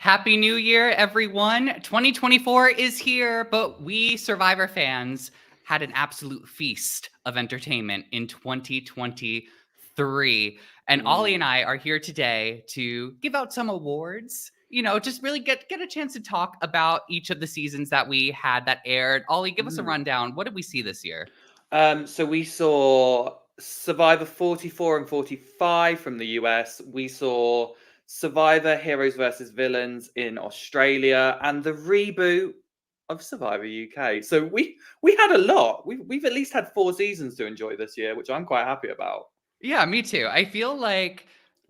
Happy New Year, everyone. 2024 is here, but we Survivor fans had an absolute feast of entertainment in 2023. And Ollie and Mm, I are here today to give out some awards. Just really get a chance to talk about each of the seasons that we had that aired. Ollie, give us a mm. rundown. What did we see this year? So we saw Survivor 44 and 45 from the US. We saw Survivor Heroes versus Villains in Australia and the reboot of Survivor UK. So we had a lot. We've at least had 4 seasons to enjoy this year, which I'm quite happy about. Yeah, me too. I feel like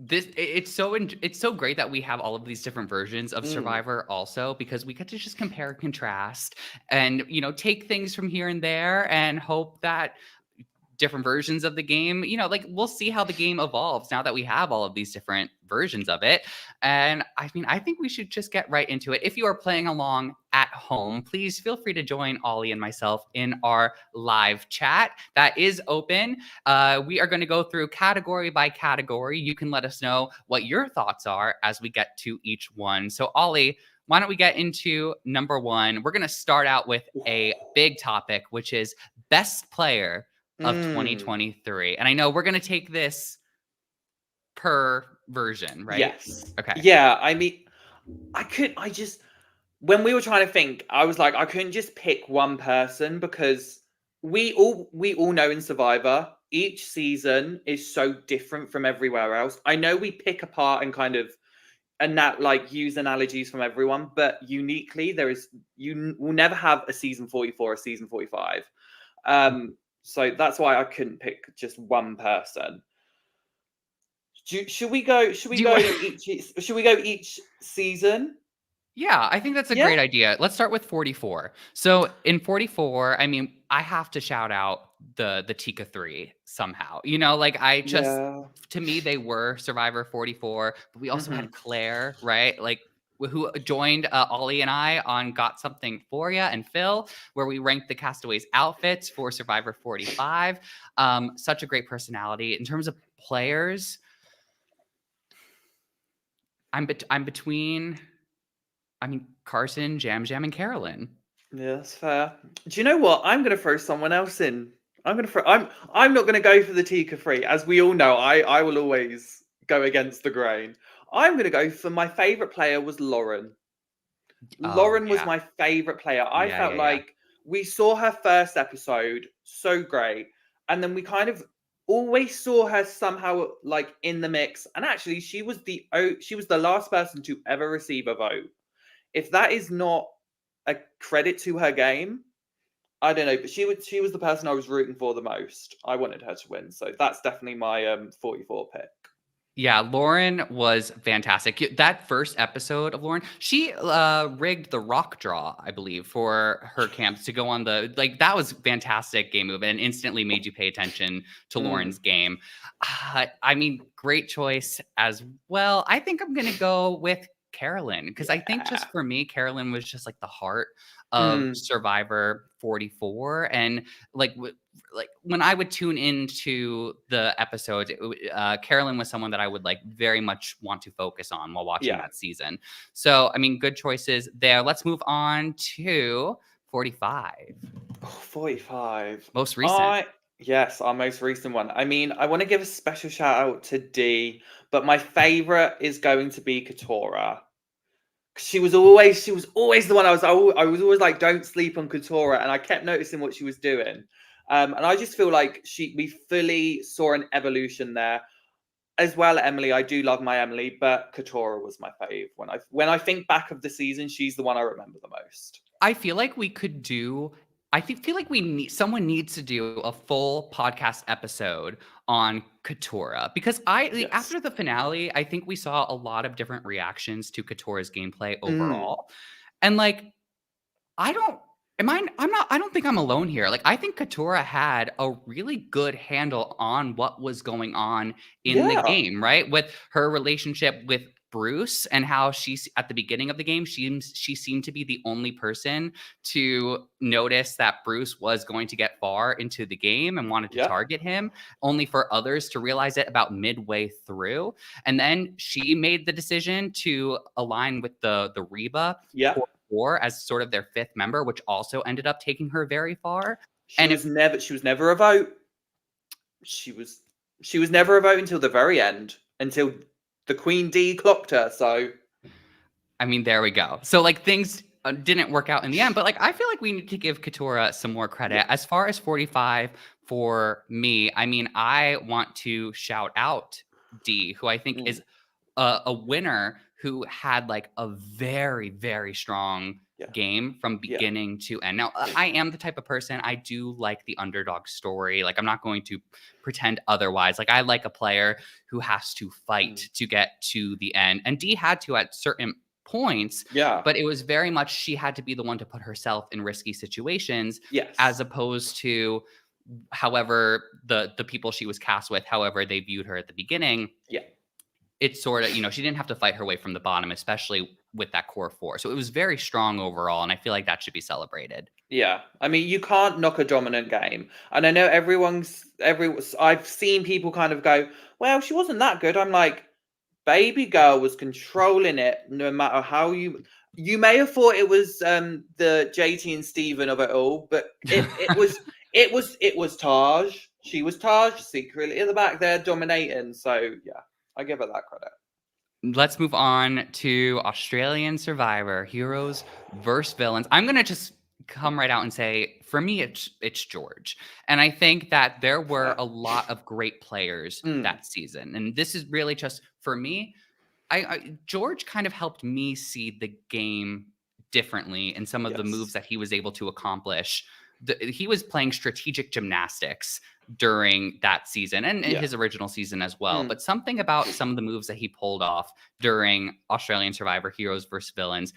it's so great that we have all of these different versions of Mm, Survivor also because we get to just compare and contrast and take things from here and there and hope that different versions of the game. Like we'll see how the game evolves now that we have all of these different versions of it. And I think we should just get right into it. If you are playing along at home, please feel free to join Ollie and myself in our live chat that is open. We are going to go through category by category. You can let us know what your thoughts are as we get to each one. So, Ollie, why don't we get into number one? We're going to start out with a big topic, which is best player of mm. 2023. And I know we're going to take this per version, right? Yes. Okay. Yeah, I mean, I just when we were trying to think, I was like, I couldn't just pick one person because we all know in Survivor, each season is so different from everywhere else. I know we pick apart and kind of and that like use analogies from everyone, but uniquely will never have a season 44, a season 45. So that's why I couldn't pick just one person. Should we go? Should we Do you go each? Should we go each season? Yeah, I think that's a Yeah. great idea. Let's start with 44. So in 44, I have to shout out the Tika 3 somehow. Like I just Yeah. to me they were Survivor 44, but we also Hmm. had Claire, right? Like who joined Ollie and I on Got Something For Ya and Phil, where we ranked the Castaways outfits for Survivor 45. Such a great personality. In terms of players, I'm between Carson, Jam Jam, and Carolyn. Yeah, that's fair. Do you know what? I'm gonna throw someone else in. I'm not gonna go for the Tika free. As we all know, I will always go against the grain. I'm gonna go for my favorite player was Lauren. Oh Lauren was yeah, my favorite player. I yeah, felt yeah, yeah. like we saw her first episode, so great, and then we kind of always saw her somehow like in the mix. And actually, she was the last person to ever receive a vote. If that is not a credit to her game, I don't know, but she was the person I was rooting for the most. I wanted her to win, so that's definitely my 44 pick. Yeah, Lauren was fantastic. That first episode of Lauren, she rigged the rock draw, I believe, for her camps to go on the like. That was fantastic game move and instantly made you pay attention to Mm, Lauren's game. Great choice as well. I think I'm gonna go with Carolyn because I think yeah. just for me, Carolyn was just like the heart of Mm, Survivor 44, and like like when I would tune into the episodes, Carolyn was someone that I would like very much want to focus on while watching yeah. that season. So, good choices there. Let's move on to 45, Oh, 45. most recent. I Yes, our most recent one. I mean, I want to give a special shout out to D, but my favorite is going to be Katora. She was always the one I was always like, don't sleep on Katora, and I kept noticing what she was doing. And I just feel like we fully saw an evolution there. As well, Emily, I do love my Emily, but Katora was my fave. When I think back of the season, she's the one I remember the most. I feel like we could do. Feel like someone needs to do a full podcast episode on Katora because Yes. after the finale, I think we saw a lot of different reactions to Katora's gameplay Mm. overall, and like I don't am I don't think I'm alone here. Like I think Katura had a really good handle on what was going on in the Yeah. game, right? With her relationship with Bruce and how she's at the beginning of the game, she seemed to be the only person to notice that Bruce was going to get far into the game and wanted to Yeah. target him, only for others to realize it about midway through. And then she made the decision to align with the Reba Yeah. core four as sort of their fifth member, which also ended up taking her very far. She was never a vote. She was never a vote until the very end, until the Queen D clocked her. So I mean, there we go. So like things didn't work out in the end, but like I feel like we need to give Katura some more credit. Yeah. As far as 45 for me, I mean, I want to shout out D, who I think is a winner who had like a very, very strong Yeah. game from Yeah. beginning to end. Now, I am the type of person, I do like the underdog story. Like, I'm not going to pretend otherwise. Like, I like a player who has to fight to get to the end. And D had to at certain points, Yeah. but it was very much she had to be the one to put herself in risky situations, Yes. as opposed to however the people she was cast with, however they viewed her at the beginning. Yeah. It's sort of, she didn't have to fight her way from the bottom, especially with that core four. So it was very strong overall, and I feel like that should be celebrated. Yeah. I mean, you can't knock a dominant game. And I know I've seen people kind of go, well, she wasn't that good. I'm like, baby girl was controlling it no matter how you may have thought it was the JT and Steven of it all, but it was Taj. She was Taj secretly in the back there dominating. So yeah, I give her that credit. Let's move on to Australian Survivor, heroes versus villains. I'm going to just come right out and say, for me, it's George. And I think that there were a lot of great players that season. And this is really just, for me, George kind of helped me see the game differently in some of the moves that he was able to accomplish. He was playing strategic gymnastics during that season and his original season as well. But something about some of the moves that he pulled off during Australian Survivor Heroes versus Villains,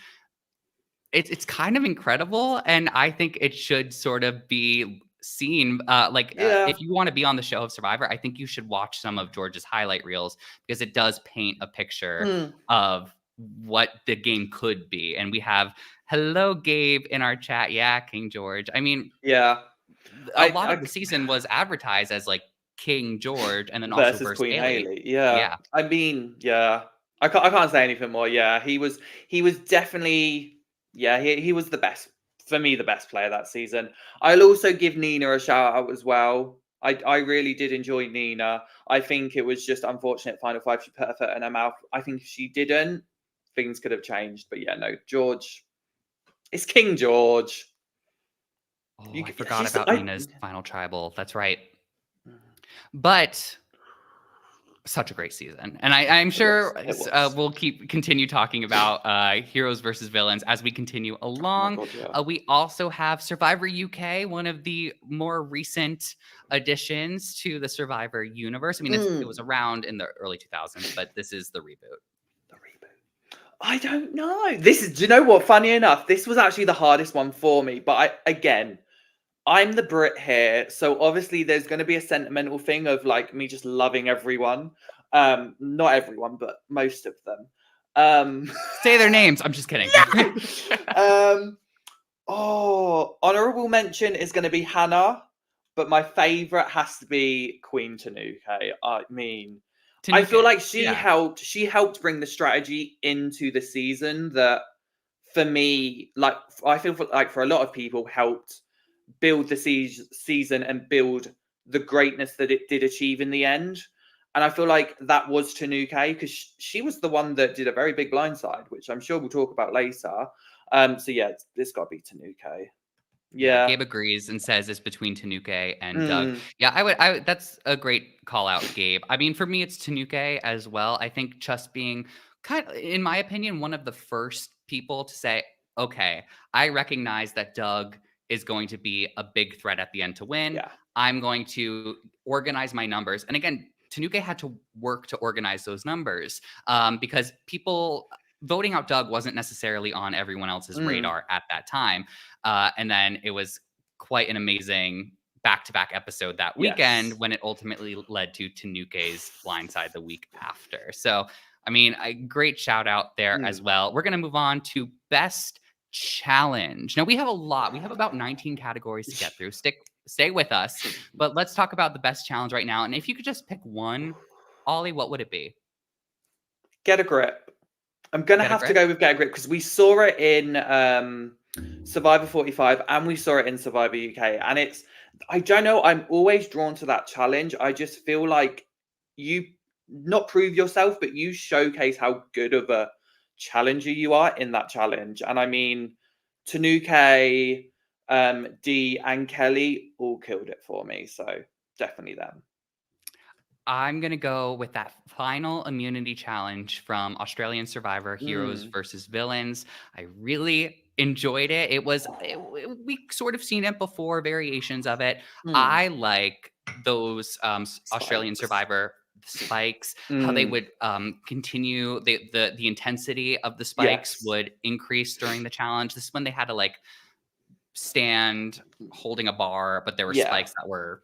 it's kind of incredible. And I think it should sort of be seen. If you want to be on the show of Survivor, I think you should watch some of George's highlight reels, because it does paint a picture of what the game could be. And we have hello Gabe in our chat. Yeah, King George. I mean, a lot of the season was advertised as like King George and then also versus versus Queen Haley. Haley. Yeah. I mean, I can't say anything more. Yeah, he was definitely he was the best, for me, the best player that season. I'll also give Nina a shout out as well. I really did enjoy Nina. I think it was just unfortunate Final Five she put her foot in her mouth. I think if she didn't, things could have changed. But yeah, no, George. It's King George. Oh, I forgot about Nina's final tribal. That's right. But such a great season. And I'm sure we'll continue talking about heroes versus villains as we continue along. Oh my God, we also have Survivor UK, one of the more recent additions to the Survivor universe. I mean, it was around in the early 2000s, but this is the reboot. I don't know. Do you know what? Funny enough, this was actually the hardest one for me. But I'm the Brit here, so obviously there's going to be a sentimental thing of like me just loving everyone. Not everyone, but most of them. Say their names. I'm just kidding. Honorable mention is going to be Hannah, but my favorite has to be Queen Tanuke. I mean, I feel like she helped bring the strategy into the season that, for me, like I feel like for a lot of people, helped build the season and build the greatness that it did achieve in the end. And I feel like that was Tanuke, because she was the one that did a very big blindside, which I'm sure we'll talk about later. So yeah, it's got to be Tanuke. Yeah, Gabe agrees and says it's between Tanuke and Doug. Yeah, I would. That's a great call out, Gabe. I mean, for me, it's Tanuke as well. I think just being kind of, in my opinion, one of the first people to say, okay, I recognize that Doug is going to be a big threat at the end to win. Yeah. I'm going to organize my numbers. And again, Tanuke had to work to organize those numbers because people voting out Doug wasn't necessarily on everyone else's radar at that time. And then it was quite an amazing back-to-back episode that weekend when it ultimately led to Tanuke's blindside the week after. So I mean, a great shout out there as well. We're going to move on to best challenge. Now we have a lot. We have about 19 categories to get through. Stay with us, but let's talk about the best challenge right now. And if you could just pick one, Ollie, what would it be? Get a grip. I'm gonna Get a have to grip? go with Get a Grip because we saw it in Survivor 45 and we saw it in Survivor UK. And I don't know, I'm always drawn to that challenge. I just feel like you not prove yourself, but you showcase how good of a challenger you are in that challenge. And I mean, Tanuke, Dee, and Kelly all killed it for me. So definitely them. I'm going to go with that final immunity challenge from Australian Survivor Heroes Mm, versus Villains. I really enjoyed it. We sort of seen it before, variations of it. mm. I like those Australian Spikes. Survivor spikes, how they Mm, would continue the intensity of the spikes yes. would increase during the challenge. This is when they had to like stand holding a bar, but there were Yeah. spikes that were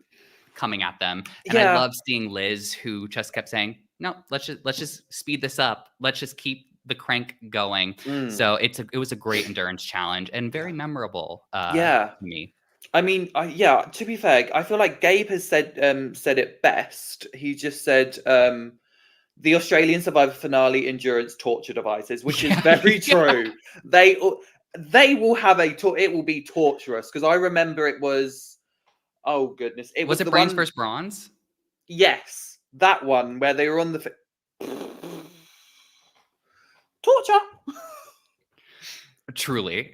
coming at them. And I Yeah. love seeing Liz who just kept saying, "No, let's just speed this up. Let's just keep the crank going." Mm, So it was a great endurance challenge and very yeah. memorable Yeah. to me. I mean, yeah, to be fair, I feel like Gabe has said it best. He just said the Australian Survivor finale endurance torture devices, which is Yeah, very yeah. true. They will have it will be torturous because I remember it was, oh goodness, it Was was it the Brains one. versus Bronze? Yes, that one where they were on the torture. Truly.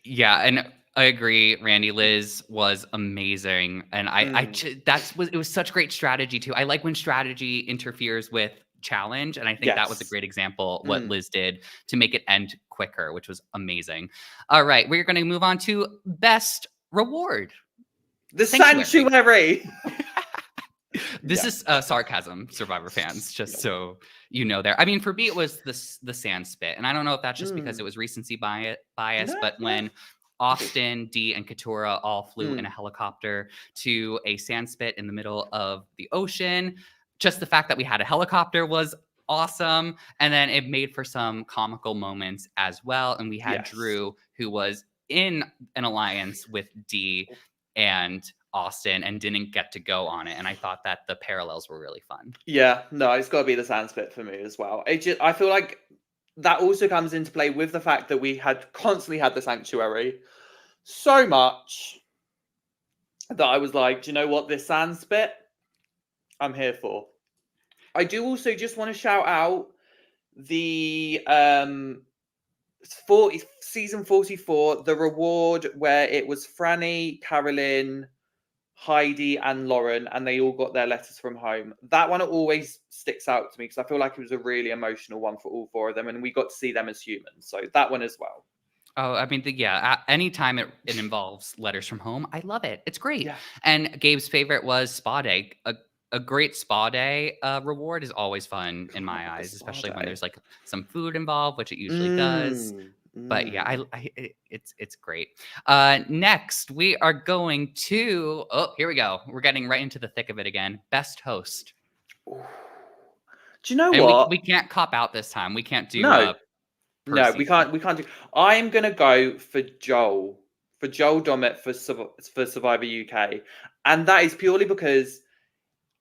Yeah, and I agree, Randy. Liz was amazing, and Mm, it was such great strategy too. I like when strategy interferes with challenge, and I think that was a yes. great example what Mm. Liz did to make it end quicker, which was amazing. All right, we're going to move on to best reward, The Sanctuary. sanctuary. This Yeah. is sarcasm, Survivor fans, just Yeah. so you know there. I mean, for me, it was the sand spit, and I don't know if that's just because it Mm. was recency bias, No, but yeah. when Austin, Dee, and Katura all flew in a Mm. helicopter to a sand spit in the middle of the ocean, just the fact that we had a helicopter was awesome, and then it made for some comical moments as well. And we had Yes. Drew, who was in an alliance with Dee and Austin and didn't get to go on it. And I thought that the parallels were really fun. Yeah, no, it's got to be the sand spit for me as well. I feel like that also comes into play with the fact that we had constantly had the sanctuary so much that I was like, do you know what, this sand spit, I'm here for. I do also just want to shout out the 40 season 44, the reward where it was Franny, Carolyn, Heidi and Lauren, and they all got their letters from home. That one always sticks out to me because I feel like it was a really emotional one for all four of them, and we got to see them as humans. So that one as well. Oh, I mean, anytime it involves letters from home, I love it. It's great. Yeah. And Gabe's favorite was spa day. A great spa day reward is always fun in Forgot my about the eyes, spa especially when day. there's like some food involved, which it usually does. But yeah, Mm. it's great. Next, we are going to. Oh, here we go. We're getting right into the thick of it again. Best host, Ooh. Do you know and we what? we can't cop out this time. We can't do No, per no, we can't. season. We can't do. I'm gonna go for Joel, Dommett for Survivor UK, and that is purely because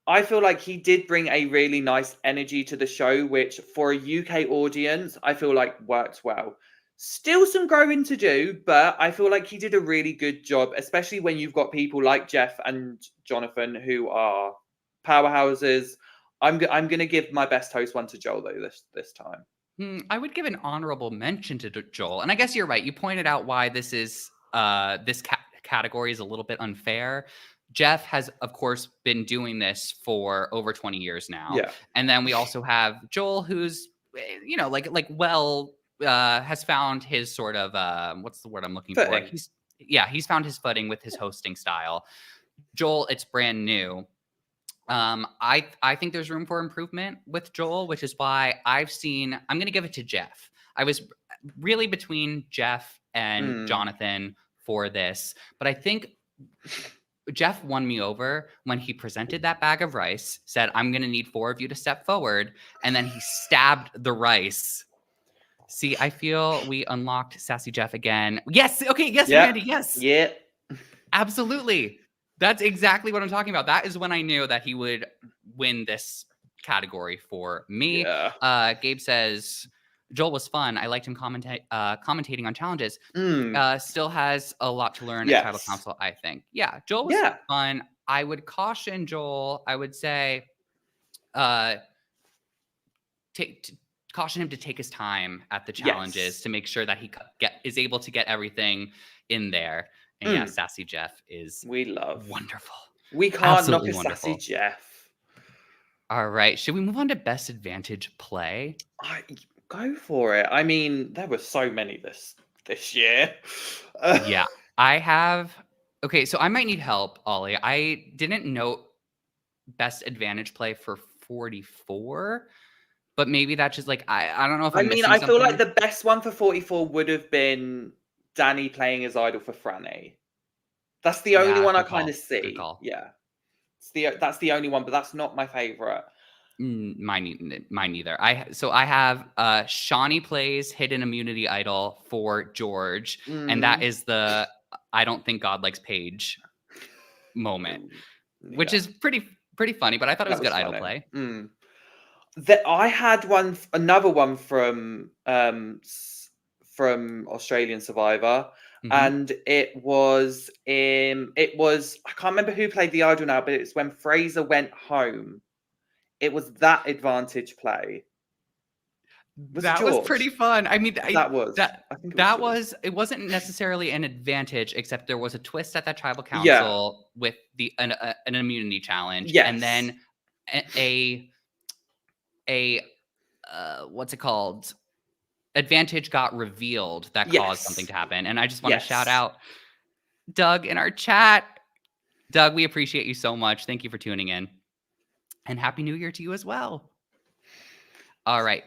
I feel like he did bring a really nice energy to the show, which for a UK audience, I feel like worked well. Still some growing to do, but I feel like he did a really good job, especially when you've got people like Jeff and Jonathan who are powerhouses. I'm going to give my best host one to Joel though this time. I would give an honorable mention to Joel, and I guess you're right. You pointed out why this category is a little bit unfair. Jeff has, of course, been doing this for over 20 years now, Yeah, and then we also have Joel, who's has found his sort of what's the word I'm looking for? fitting. He's found his footing with his hosting style. Joel, it's brand new. I think there's room for improvement with Joel, which is why I'm going to give it to Jeff. I was really between Jeff and Mm, Jonathan for this, but I think Jeff won me over when he presented that bag of rice, said, "I'm going to need 4 of you to step forward," and then he stabbed the rice. See, I feel we unlocked Sassy Jeff again. Yes, okay, yes, Yep. Randy, yes. Yeah. Absolutely. That's exactly what I'm talking about. That is when I knew that he would win this category for me. Yeah. Gabe says, Joel was fun. I liked him commentating on challenges. Mm. Still has a lot to learn at Tribal Yes. Council, I think. Yeah, Joel was Yeah. fun. I would caution Joel. I would say, uh, caution him to take his time at the challenges Yes. to make sure that he is able to get everything in there. And yeah, Mm. Sassy Jeff is We love. wonderful. We can't knock Absolutely a Sassy wonderful. Jeff. All right, should we move on to best advantage play? Go for it. I mean, there were so many this year. Yeah, I have. Okay, so I might need help, Ollie. I didn't note best advantage play for 44, but maybe that's just like I don't know if I I'm mean, missing I feel like something. the best one for 44 would have been Danny playing as idol for Franny. That's the only Yeah, one I good kind call. of Good see. call. Yeah. That's the only one, but that's not my favorite. Mine neither. I have Shawnee plays hidden immunity idol for George, and that Mm. is the I don't think God likes Paige moment, which Yeah, is pretty funny. But I thought it was that good was idol funny. play. I had another one from Australian Survivor, Hmm. and it was I can't remember who played the idol now, but it's when Fraser went home. It was that advantage play. Was it That was pretty George? fun. I mean, I think it was George. it wasn't necessarily an advantage, except there was a twist at that tribal Yeah. council with an immunity challenge, and Yes. then a a what's it called? Advantage got revealed that caused something Yes. to happen. And I just want to shout Yes. out Doug in our chat. Doug, we appreciate you so much. Thank you for tuning in. And Happy New Year to you as well. All right.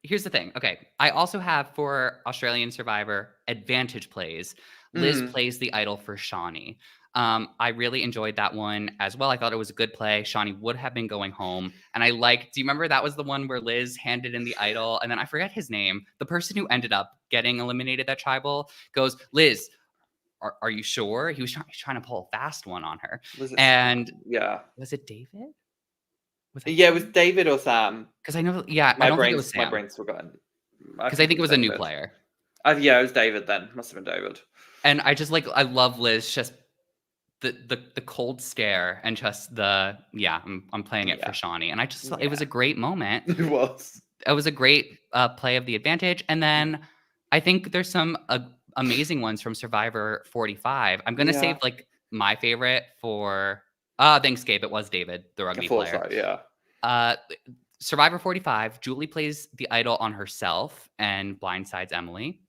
Here's the thing. Okay. I also have for Australian Survivor advantage plays. Liz Mm. plays the idol for Shawnee. I really enjoyed that one as well. I thought it was a good play. Shawnee would have been going home. And do you remember that was the one where Liz handed in the idol? And then I forget his name. The person who ended up getting eliminated at tribal goes, Liz, are you sure? He was trying to pull a fast one on her. Was it And Sam? Yeah. was it David? Was that Yeah, it was David? David or Sam. Because I know, yeah, I don't think it was My Sam. brain's forgotten. Because I think it was a new David. player. Yeah, it was David then. Must have been David. And I love Liz, just the cold stare and just I'm playing it for Shawnee. And it was a great moment. It was. It was a great play of the advantage. And then I think there's some amazing ones from Survivor 45. I'm gonna save like my favorite for thanks, Gabe. It was David, the rugby player. Yeah. Survivor 45, Julie plays the idol on herself and blindsides Emily.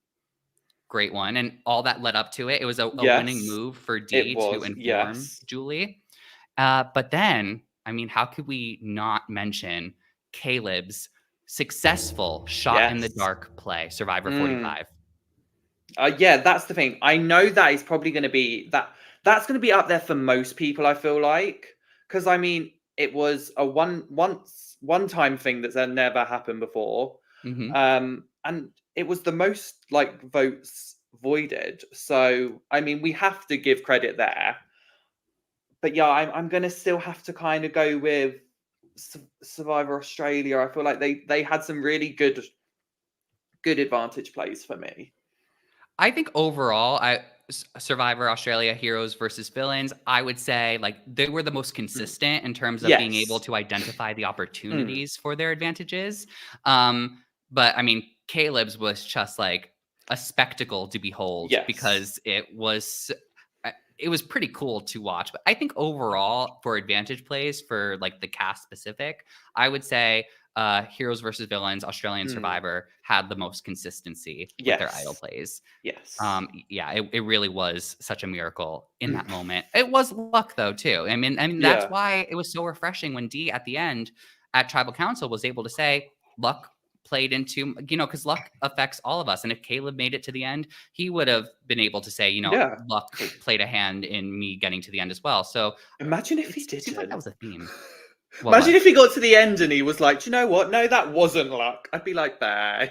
Great one. And all that led up to it. It was a winning move for Dee to inform Julie. But then, I mean, how could we not mention Caleb's successful shot in the dark play, Survivor 45? Yeah, that's the thing. I know that is probably going to be that's going to be up there for most people, I feel like, because I mean, it was a one-time thing that's never happened before. Mm-hmm. And it was the most like votes voided. So I mean, we have to give credit there. But yeah, I'm gonna still have to kind of go with Survivor Australia. I feel like they had some really good advantage plays for me. I think overall, Survivor Australia heroes versus villains, I would say like they were the most consistent in terms of being able to identify the opportunities for their advantages. But I mean, Caleb's was just like a spectacle to behold because it was pretty cool to watch. But I think overall for advantage plays for like the cast specific, I would say heroes versus villains, Australian Survivor had the most consistency with their idol plays. Yes. It really was such a miracle in that moment. It was luck though too. I mean that's why it was so refreshing when Dee at the end at Tribal Council was able to say luck played into, because luck affects all of us. And if Caleb made it to the end, he would have been able to say, Yeah. luck played a hand in me getting to the end as well. So Imagine if it he seems like that didn't. was a theme. What Imagine was? if he got to the end and he was like, "Do you know what? No, that wasn't luck." I'd be like, "Bah."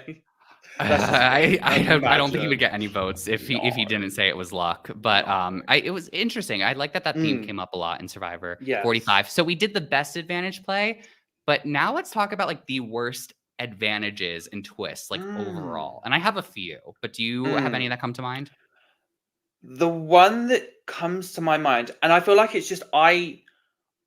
That's just me. I don't think he would Imagine. get any votes if he No. didn't say it was luck. But No. it was interesting. I like that theme came Mm. up a lot in Survivor Yes. 45. So we did the best advantage play, but now let's talk about like the worst advantages and twists like Mm. overall. And I have a few, but do you have any Mm. that come to mind? The one that comes to my mind, and I feel like it's just I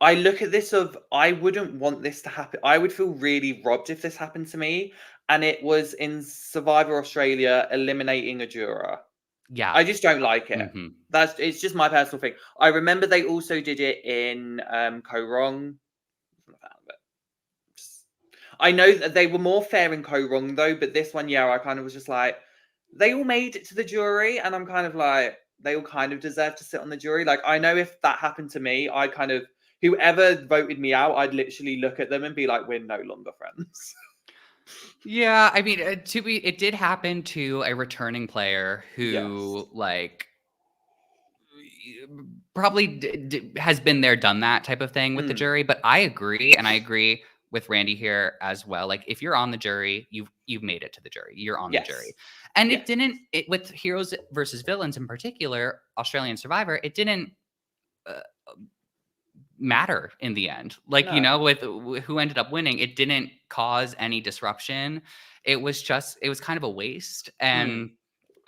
look at this of I wouldn't want this to happen. I would feel really robbed if this happened to me. And it was in Survivor Australia eliminating a juror. Yeah. I just don't like it. Hmm. It's just my personal thing. I remember they also did it in Co Wrong. I know that they were more fair in Co Wrong though, but this one, yeah, I kind of was just like, they all made it to the jury, and I'm kind of like, they all kind of deserve to sit on the jury. Like, I know if that happened to me, I kind of whoever voted me out, I'd literally look at them and be like, we're no longer friends. Yeah, I mean, it did happen to a returning player Yes. who like probably has been there, done that type of thing with the Mm. jury. But I agree, and I agree with Randy here as well. Like, if you're on the jury, you've made it to the jury. You're on the Yes. jury, and Yes. it didn't. It with heroes versus villains in particular, Australian Survivor. It didn't. Uh, matter in the end, like, No. with who ended up winning, it didn't cause any disruption. It was kind of a waste, Mm. and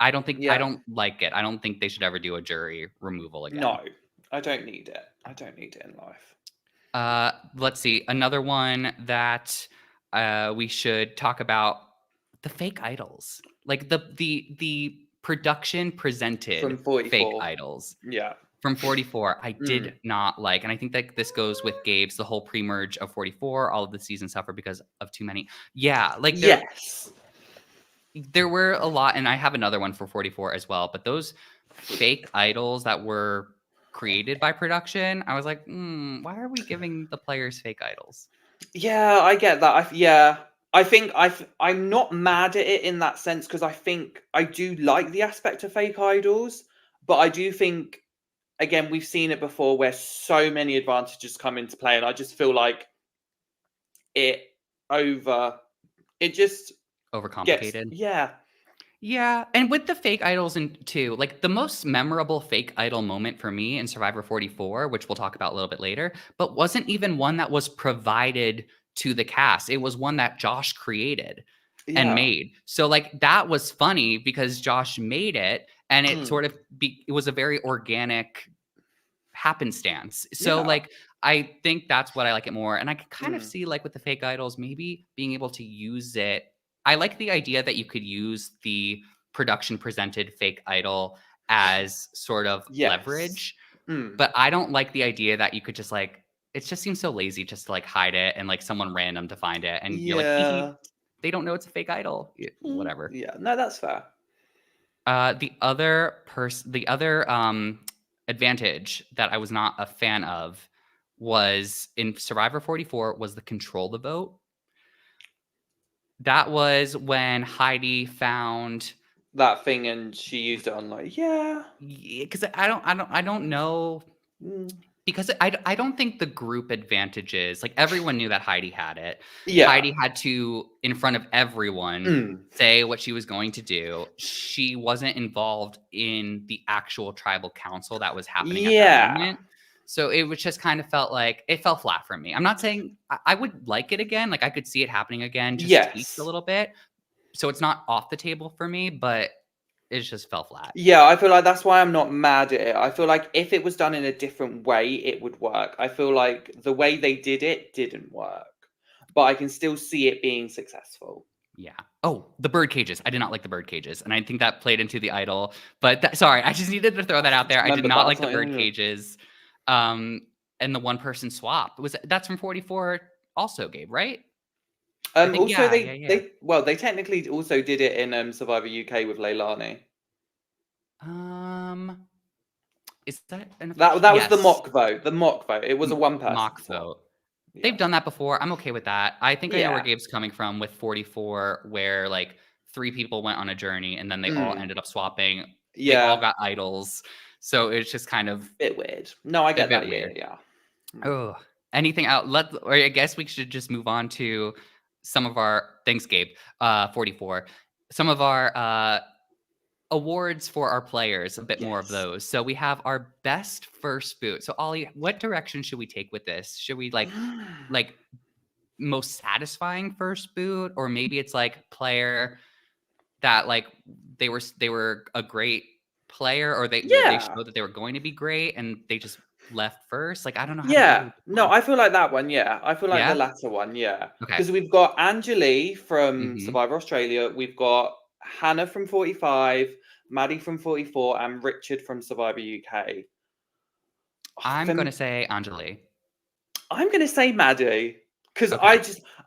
I Yeah. don't like it. I don't think they should ever do a jury removal again. No. I don't need it. I don't need it in life. Let's see, another one that we should talk about: the fake idols, like the production From presented fake 44. idols Yeah. from 44. I Mm. did not like, and I think that this goes with Gabe's, the whole pre-merge of 44. All of the seasons suffer because of too many. Yeah, like Yes. there were a lot, and I have another one for 44 as well. But those fake idols that were created by production, I was like, why are we giving the players fake idols? Yeah, I get that. Yeah, I think I'm not mad at it in that sense because I think I do like the aspect of fake idols, but I do think again we've seen it before where so many advantages come into play, and I just feel like it over it just gets Overcomplicated. yeah. Yeah, and with the fake idols and too, like the most memorable fake idol moment for me in Survivor 44, which we'll talk about a little bit later, but wasn't even one that was provided to the cast. It was one that Josh created and Yeah. made. So like that was funny because Josh made it, and it Mm. sort of it was a very organic happenstance. So Yeah. like I think that's what I like it more. And I can kind of Mm. see like with the fake idols, maybe being able to use it. I like the idea that you could use the production presented fake idol as sort of Yes. leverage, Mm. but I don't like the idea that you could just like it just seems so lazy just to like hide it and like someone random to find it and you're like, hee Yeah. hee, they don't know it's a fake idol. Mm. Whatever. Yeah. No, that's fair. The other advantage that I was not a fan of was in Survivor 44 was the control the vote. That was when Heidi found That thing, and she used it on like yeah. because I don't know Mm. because I don't think the group advantages, like everyone knew that Heidi had it. Yeah. Heidi had to, in front of everyone, Mm. say what she was going to do. She wasn't involved in the actual tribal council that was happening at that Yeah. moment. So it was just kind of felt like it fell flat for me. I'm not saying I would like it again. Like I could see it happening again, just tweaked a Yes. little bit. So it's not off the table for me, but it just fell flat. Yeah, I feel like that's why I'm not mad at it. I feel like if it was done in a different way, it would work. I feel like the way they did it didn't work, but I can still see it being successful. Yeah. Oh, the bird cages. I did not like the bird cages, and I think that played into the idol. But sorry, I just needed to throw that out there. I did Remember that? not I like was the like, bird "Oh, cages, and the one person swap. That's from 44 also, Gabe, right? I think Also, yeah, yeah, yeah. they technically also did it in Survivor UK with Leilani. Um, is that an That official? that was the Yes, mock vote. The mock vote. It was a one person mock swap. vote. Yeah. They've done that before. I'm okay with that. I think I know where Yeah. Gabe's coming from with 44, where like 3 people went on a journey and then they all Mm. ended up swapping. They all Yeah. got idols. So it's just kind of Bit weird. No, I a get bit that. Yeah, weird. yeah. Mm. Oh, anything out? Or I guess we should just move on to some of our thanks, Gabe. 44. Some of our awards for our players, a bit more of Yes. those. So we have our best first boot. So Ollie, what direction should we take with this? Should we like most satisfying first boot, or maybe it's like player that like they were a great player, or they Yeah. showed that they were going to be great and they just left first. Like I don't know how to go Yeah. with this No, one. I feel like that one, yeah. I feel like the Yeah. latter one, yeah. Okay. Because we've got Angeli from hmm Survivor Australia, we've got Hannah from 45, Maddie from 44, and Richard from Survivor UK. I'm For gonna say Anjali. I'm gonna say Maddie. Because Okay.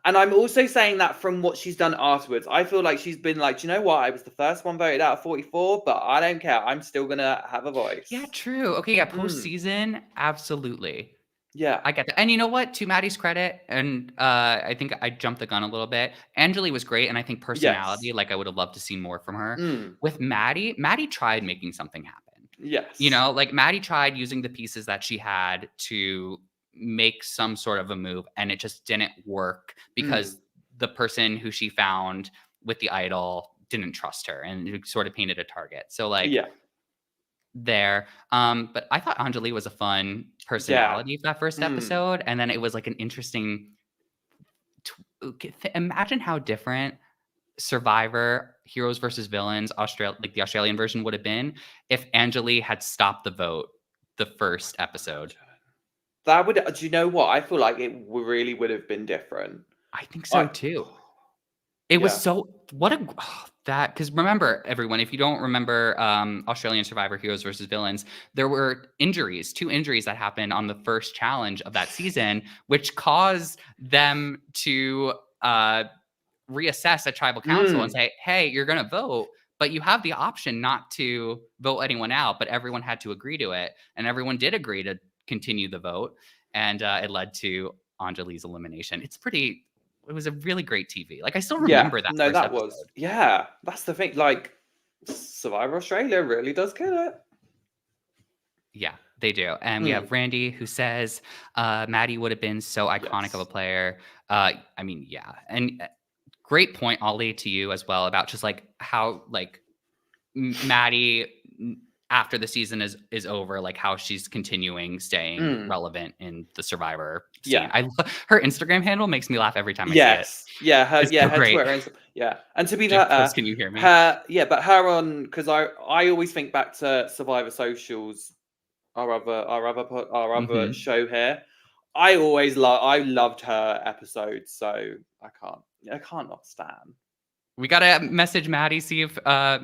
and I'm also saying that from what she's done afterwards. I feel like she's been like, do you know what? I was the first one voted out of 44, but I don't care. I'm still gonna have a Yeah. voice. True. Okay. Yeah. Mm, Postseason. Absolutely. yeah. I get that. And you know what? To Maddie's credit, and I think I jumped the gun a little bit. Angeli was great, and I think Yes. personality, like I would have loved to see more from her. Mm, With Maddie tried making something happen. yes. Like Maddie tried using the pieces that she had to make some sort of a move, and it just didn't work Mm, because the person who she found with the idol didn't trust her and it sort of painted a target. So like yeah. there. But I thought Anjali was a fun Yeah. personality for that first Mm, episode, and then it was like an interesting. Imagine how different Survivor Heroes versus Villains like the Australian version would have been if Anjali had stopped the vote the first episode. imagine. That would do you know what? I feel like it really would have been different. I think so I too. It was yeah. so what a that because remember everyone, if you don't remember Australian Survivor Heroes versus Villains, there were two injuries that happened on the first challenge of that season, which caused them to reassess a tribal council and Mm, say, hey, you're going to vote, but you have the option not to vote anyone out, but everyone had to agree to it. And everyone did agree to continue the vote. And it led to Anjali's elimination. It was a really great TV. Like, I still yeah. remember that No, first that was episode. yeah. That's the thing. Like Survivor Australia really does kill it. Yeah, they do. And we Mm, have Randy who says Maddie would have been so iconic of a yes. player. I mean, yeah. And great point, Ollie, to you as well about just like how like Maddie after the season is over, like how she's continuing staying Mm, relevant in the Survivor scene. yeah. Her Instagram handle makes me laugh every time I see it. Yes. Yeah, It's so her great. Twitter and stuff. Yeah. And to be Chris, fair, can you hear me? her yeah, but her on because I always think back to Survivor Socials, our other hmm show here. I loved her episodes, so I can't not stand. We gotta message Maddie, see if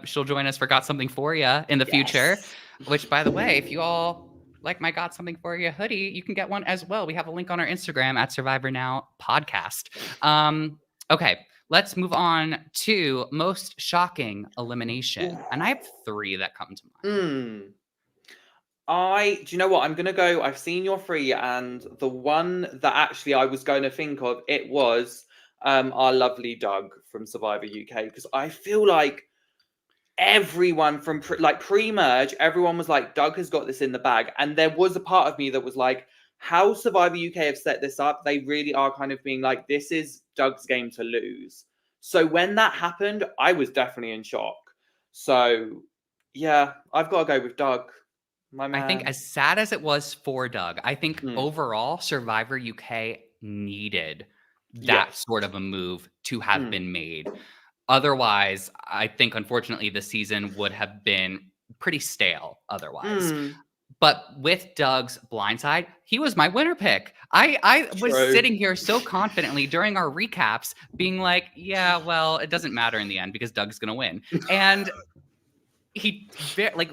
she'll join us for Got Something For You in the future. Yes. Which, by the way, if you all like my Got Something For You hoodie, you can get one as well. We have a link on our Instagram at Survivor Now Podcast. Okay, let's move on to most shocking elimination, and I have three that come to mind. Mm. Do you know what? I'm gonna go. I've seen your three, and the one that actually I was going to think of, it was our lovely Doug from Survivor UK, because I feel like everyone from pre-merge, everyone was like, Doug has got this in the bag. And there was a part of me that was like, how Survivor UK have set this up, they really are kind of being like, this is Doug's game to lose. So when that happened, I was definitely in shock. So yeah, I've got to go with Doug, my I think man. as sad as it was for Doug, I think Mm, overall Survivor UK needed that yes. sort of a move to have Mm, been made. Otherwise, I think unfortunately the season would have been pretty stale otherwise. mm, But with Doug's blindside, he was my winner pick. I was true. sitting here so confidently during our recaps being like, yeah, well, it doesn't matter in the end because Doug's going to win. And he like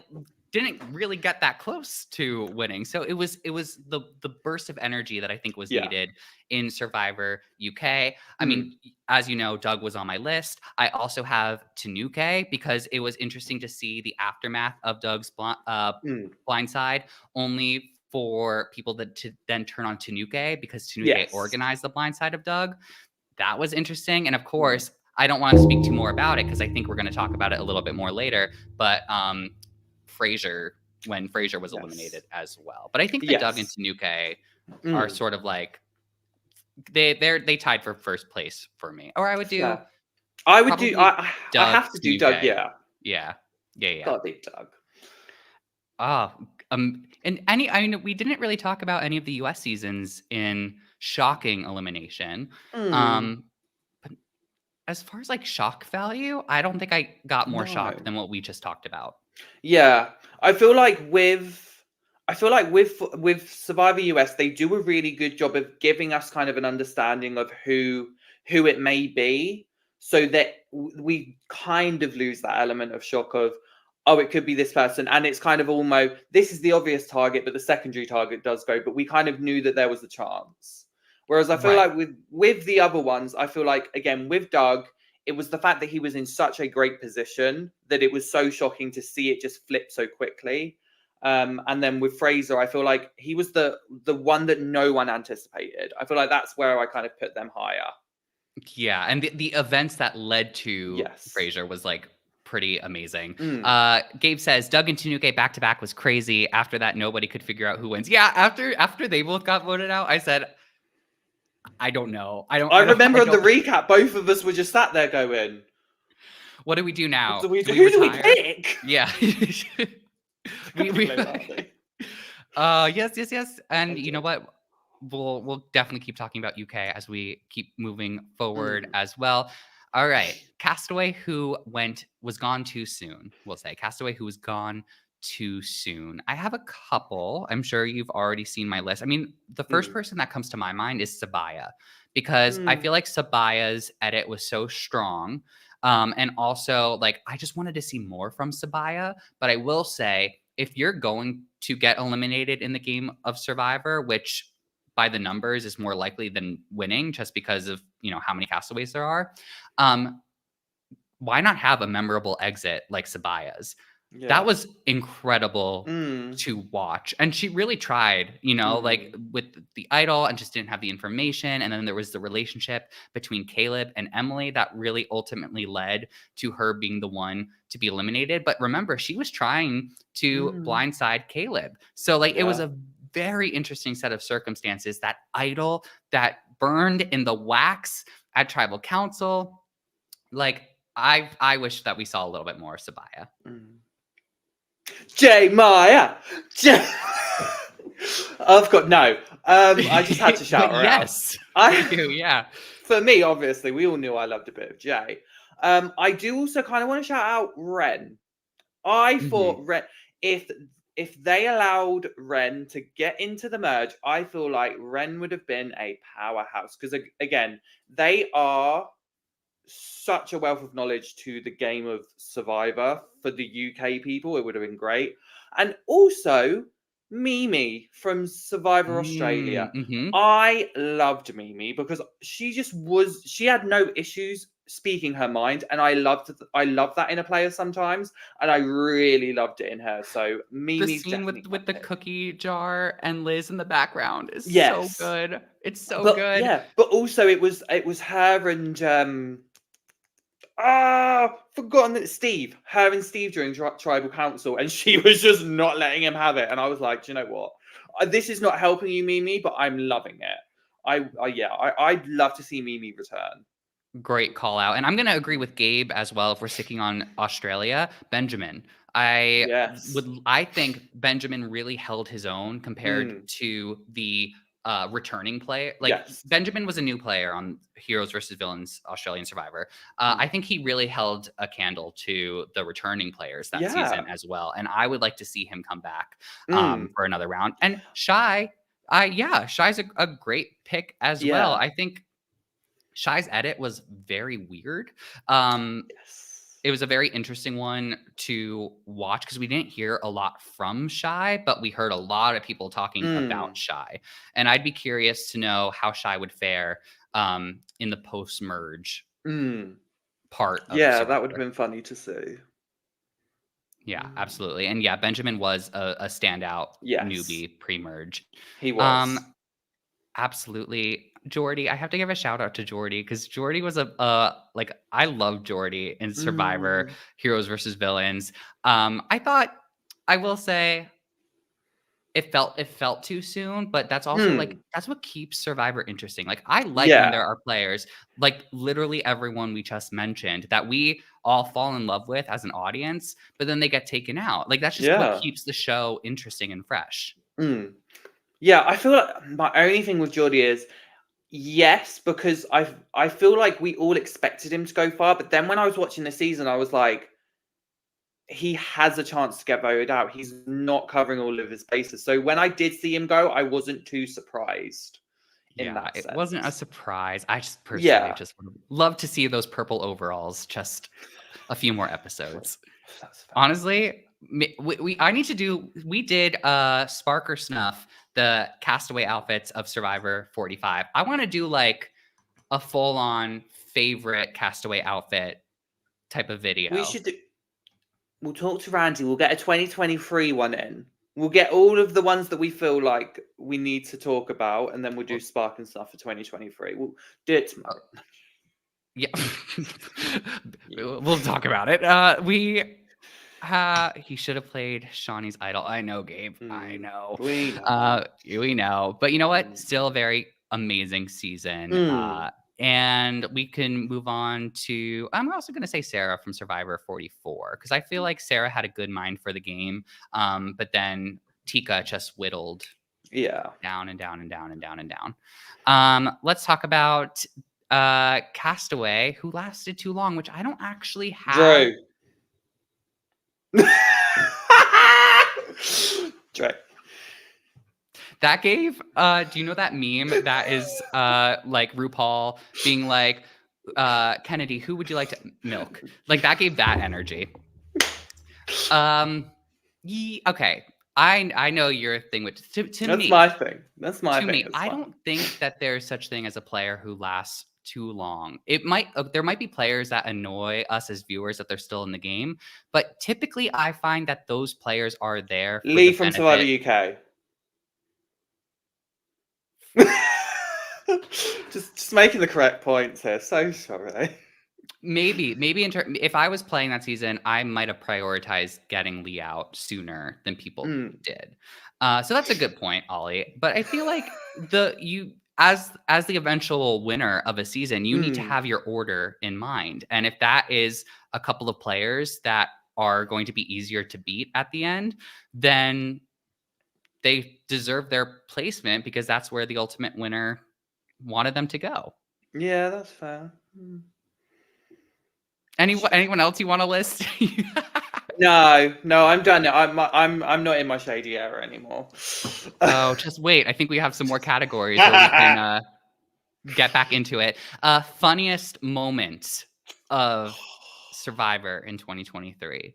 didn't really get that close to winning. So it was the burst of energy that I think was Yeah. needed in Survivor UK. I Mm, mean, as you know, Doug was on my list. I also have Tanuke because it was interesting to see the aftermath of Doug's mm, blindside, only for people to then turn on Tanuke because Tanuke Yes. organized the blind side of Doug. That was interesting. And of Mm. course, I don't want to speak too more about it because I think we're going to talk about it a little bit more later. But Frasier, when Frasier was Yes. eliminated as well. But I think that Doug and Yes. Tanuke are sort of like they tied for first place for me. Or I would do Yeah. I would do. probably I Doug, have to do Doug. Tanuke. Yeah. Yeah. Gotta do Doug. And I mean, we didn't really talk about any of the US seasons in shocking elimination. Mm. But as far as like shock value, I don't think I got more shocked No. than what we just talked about. Yeah, I feel like with Survivor US, they do a really good job of giving us kind of an understanding of who it may be, so that we kind of lose that element of shock of, oh, it could be this person, and it's kind of almost, this is the obvious target, but the secondary target does go, but we kind of knew that there was a chance. Whereas I feel Right. like with the other ones, I feel like, again, with Doug, it was the fact that he was in such a great position that it was so shocking to see it just flip so quickly. And then with Fraser, I feel like he was the one that no one anticipated. I feel like that's where I kind of put them higher. Yeah, and the events that led to Yes. Frasier was like pretty amazing. Mm. Gabe says Doug and Tanuke back to back was crazy. After that, nobody could figure out who wins. Yeah, after they both got voted out, I said, I don't know. I remember in the recap, both of us were just sat there going, what do we do now? who do we retire? pick? Yeah. Yes. And you know what? We'll definitely keep talking about UK as we keep moving forward as well. All right. Castaway who was gone too soon. We'll say Castaway who was gone too soon. I have a couple. I'm sure you've already seen my list. I mean, the first person that comes to my mind is Sabaya, because I feel like Sabaya's edit was so strong. And also, like, I just wanted to see more from Sabaya. But I will say, if you're going to get eliminated in the game of Survivor, which by the numbers is more likely than winning just because of, how many castaways there are, why not have a memorable exit like Sabaya's? Yeah. That was incredible to watch. And she really tried, like with the idol, and just didn't have the information. And then there was the relationship between Caleb and Emily that really ultimately led to her being the one to be eliminated. But remember, she was trying to blindside Caleb. So like it was a very interesting set of circumstances. That idol that burned in the wax at Tribal Council. Like, I wish that we saw a little bit more of Sabaya. J Maya. I've got no. I just had to shout her yes, out. Yes, you, yeah. For me, obviously, we all knew I loved a bit of Jay. I do also kind of want to shout out Ren. I thought Ren, if they allowed Ren to get into the merge, I feel like Ren would have been a powerhouse. Because again, they are such a wealth of knowledge to the game of Survivor for the UK people. It would have been great. And also Mimi from Survivor Australia. I loved Mimi because she had no issues speaking her mind, and I loved that in a player sometimes, and I really loved it in her. So Mimi's the scene with the cookie jar and Liz in the background is so good. It's so good. Yeah, but also it was her and forgotten that Steve, her and Steve during Tribal Council, and she was just not letting him have it. And I was like, do you know what? This is not helping you, Mimi, but I'm loving it. I'd love to see Mimi return. Great call out. And I'm going to agree with Gabe as well. If we're sticking on Australia, Benjamin, I think Benjamin really held his own compared to the returning player. Like Benjamin was a new player on Heroes versus Villains Australian Survivor. I think he really held a candle to the returning players that season as well. And I would like to see him come back for another round. And Shy's a great pick as well. I think Shy's edit was very weird. It was a very interesting one to watch because we didn't hear a lot from Shy, but we heard a lot of people talking about Shy. And I'd be curious to know how Shy would fare in the post-merge part of Survivor. Survivor. That would have been funny to see. Yeah, absolutely. And yeah, Benjamin was a standout Yes, newbie pre-merge. he Um, was. absolutely. Jordy, I have to give a shout out to Jordy because Jordy was like I love Jordy in Survivor Mm, Heroes versus Villains. I thought I will say it felt too soon, but that's also like mm, that's what keeps Survivor interesting. Like I like when yeah, there are players like literally everyone we just mentioned that we all fall in love with as an audience, but then they get taken out. Like that's just what yeah. keeps the show interesting and fresh. Mm. Yeah, I feel like my only thing with Geordie is yes, because I feel like we all expected him to go far, but then when I was watching the season, I was like, he has a chance to get voted out. He's not covering all of his bases. So when I did see him go, I wasn't too surprised in Yeah, that it wasn't a sense. surprise. I just personally Yeah, just would love to see those purple overalls just a few more episodes. that's fair. Honestly, we did Spark or Snuff, the castaway outfits of Survivor 45. I want to do like a full on favorite castaway outfit type of We video. should do, we'll talk to Randy. We'll get a 2023 one in. We'll get all of the ones that we feel like we need to talk about, and then we'll do Spark and stuff for 2023. We'll do it tomorrow. Yeah. Yeah. We'll talk about it. He should have played Shawnee's idol. I know, Gabe. I Mm, know. we know. We know. But you know what? Mm. Still a very amazing season. Mm. And we can move on to. I'm also going to say Sarah from Survivor 44 because I feel like Sarah had a good mind for the game, but then Tika just whittled Yeah. down and down and down and down and down. Let's talk about Castaway, who lasted too long, which I don't actually have. Drew. Drew. That gave do you know that meme that is like RuPaul being like Kennedy, who would you like to milk? Like that gave that energy. Okay. I know your thing with to That's me. my thing. That's my To thing me, as I well. don't think that there's such thing as a player who lasts too long. It might there might be players that annoy us as viewers that they're still in the game, but typically I find that those players are there for Lee the from Survivor benefit. UK. just making the correct points here. So sorry. Maybe if I was playing that season, I might have prioritized getting Lee out sooner than people Mm. did. So that's a good point, Ollie. But I feel like as the eventual winner of a season, you need to Mm. have your order in mind. And if that is a couple of players that are going to be easier to beat at the end, then they deserve their placement because that's where the ultimate winner wanted them to go. Yeah, that's fair. Mm. Anyone else you want to list? No, no, I'm done. I'm not in my shady era anymore. Oh, just wait. I think we have some more categories where we can get back into it. Funniest moment of Survivor in 2023.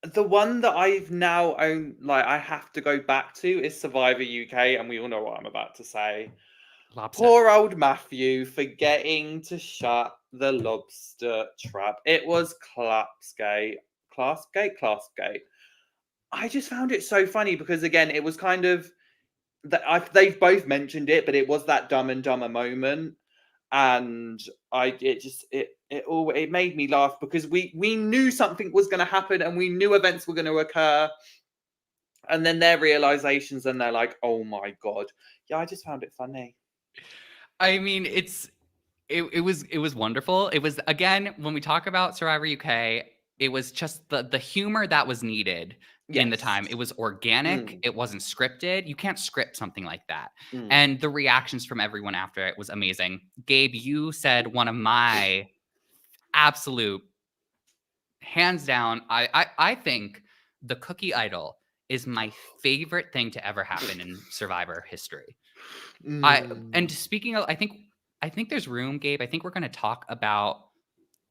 The one that I've now owned, like I have to go back to, is Survivor UK, and we all know what I'm about to say. Lobster. Poor old Matthew forgetting to shut the lobster trap. It was Classgate. I just found it so funny because again, it was kind of that they've both mentioned it, but it was that Dumb and Dumber moment, and it made me laugh because we knew something was going to happen and we knew events were going to occur, and then their realizations and they're like, oh my god, yeah, I just found it funny. I mean, it was wonderful. It was again when we talk about Survivor UK, it was just the humor that was needed in the Yes. time. It was organic. Mm, It wasn't scripted. You can't script something like that. mm. And the reactions from everyone after it was amazing. Gabe, you said one of my absolute hands down. I think the cookie idol is my favorite thing to ever happen in Survivor history. And Mm. speaking of, I think there's room, Gabe. I think we're going to talk about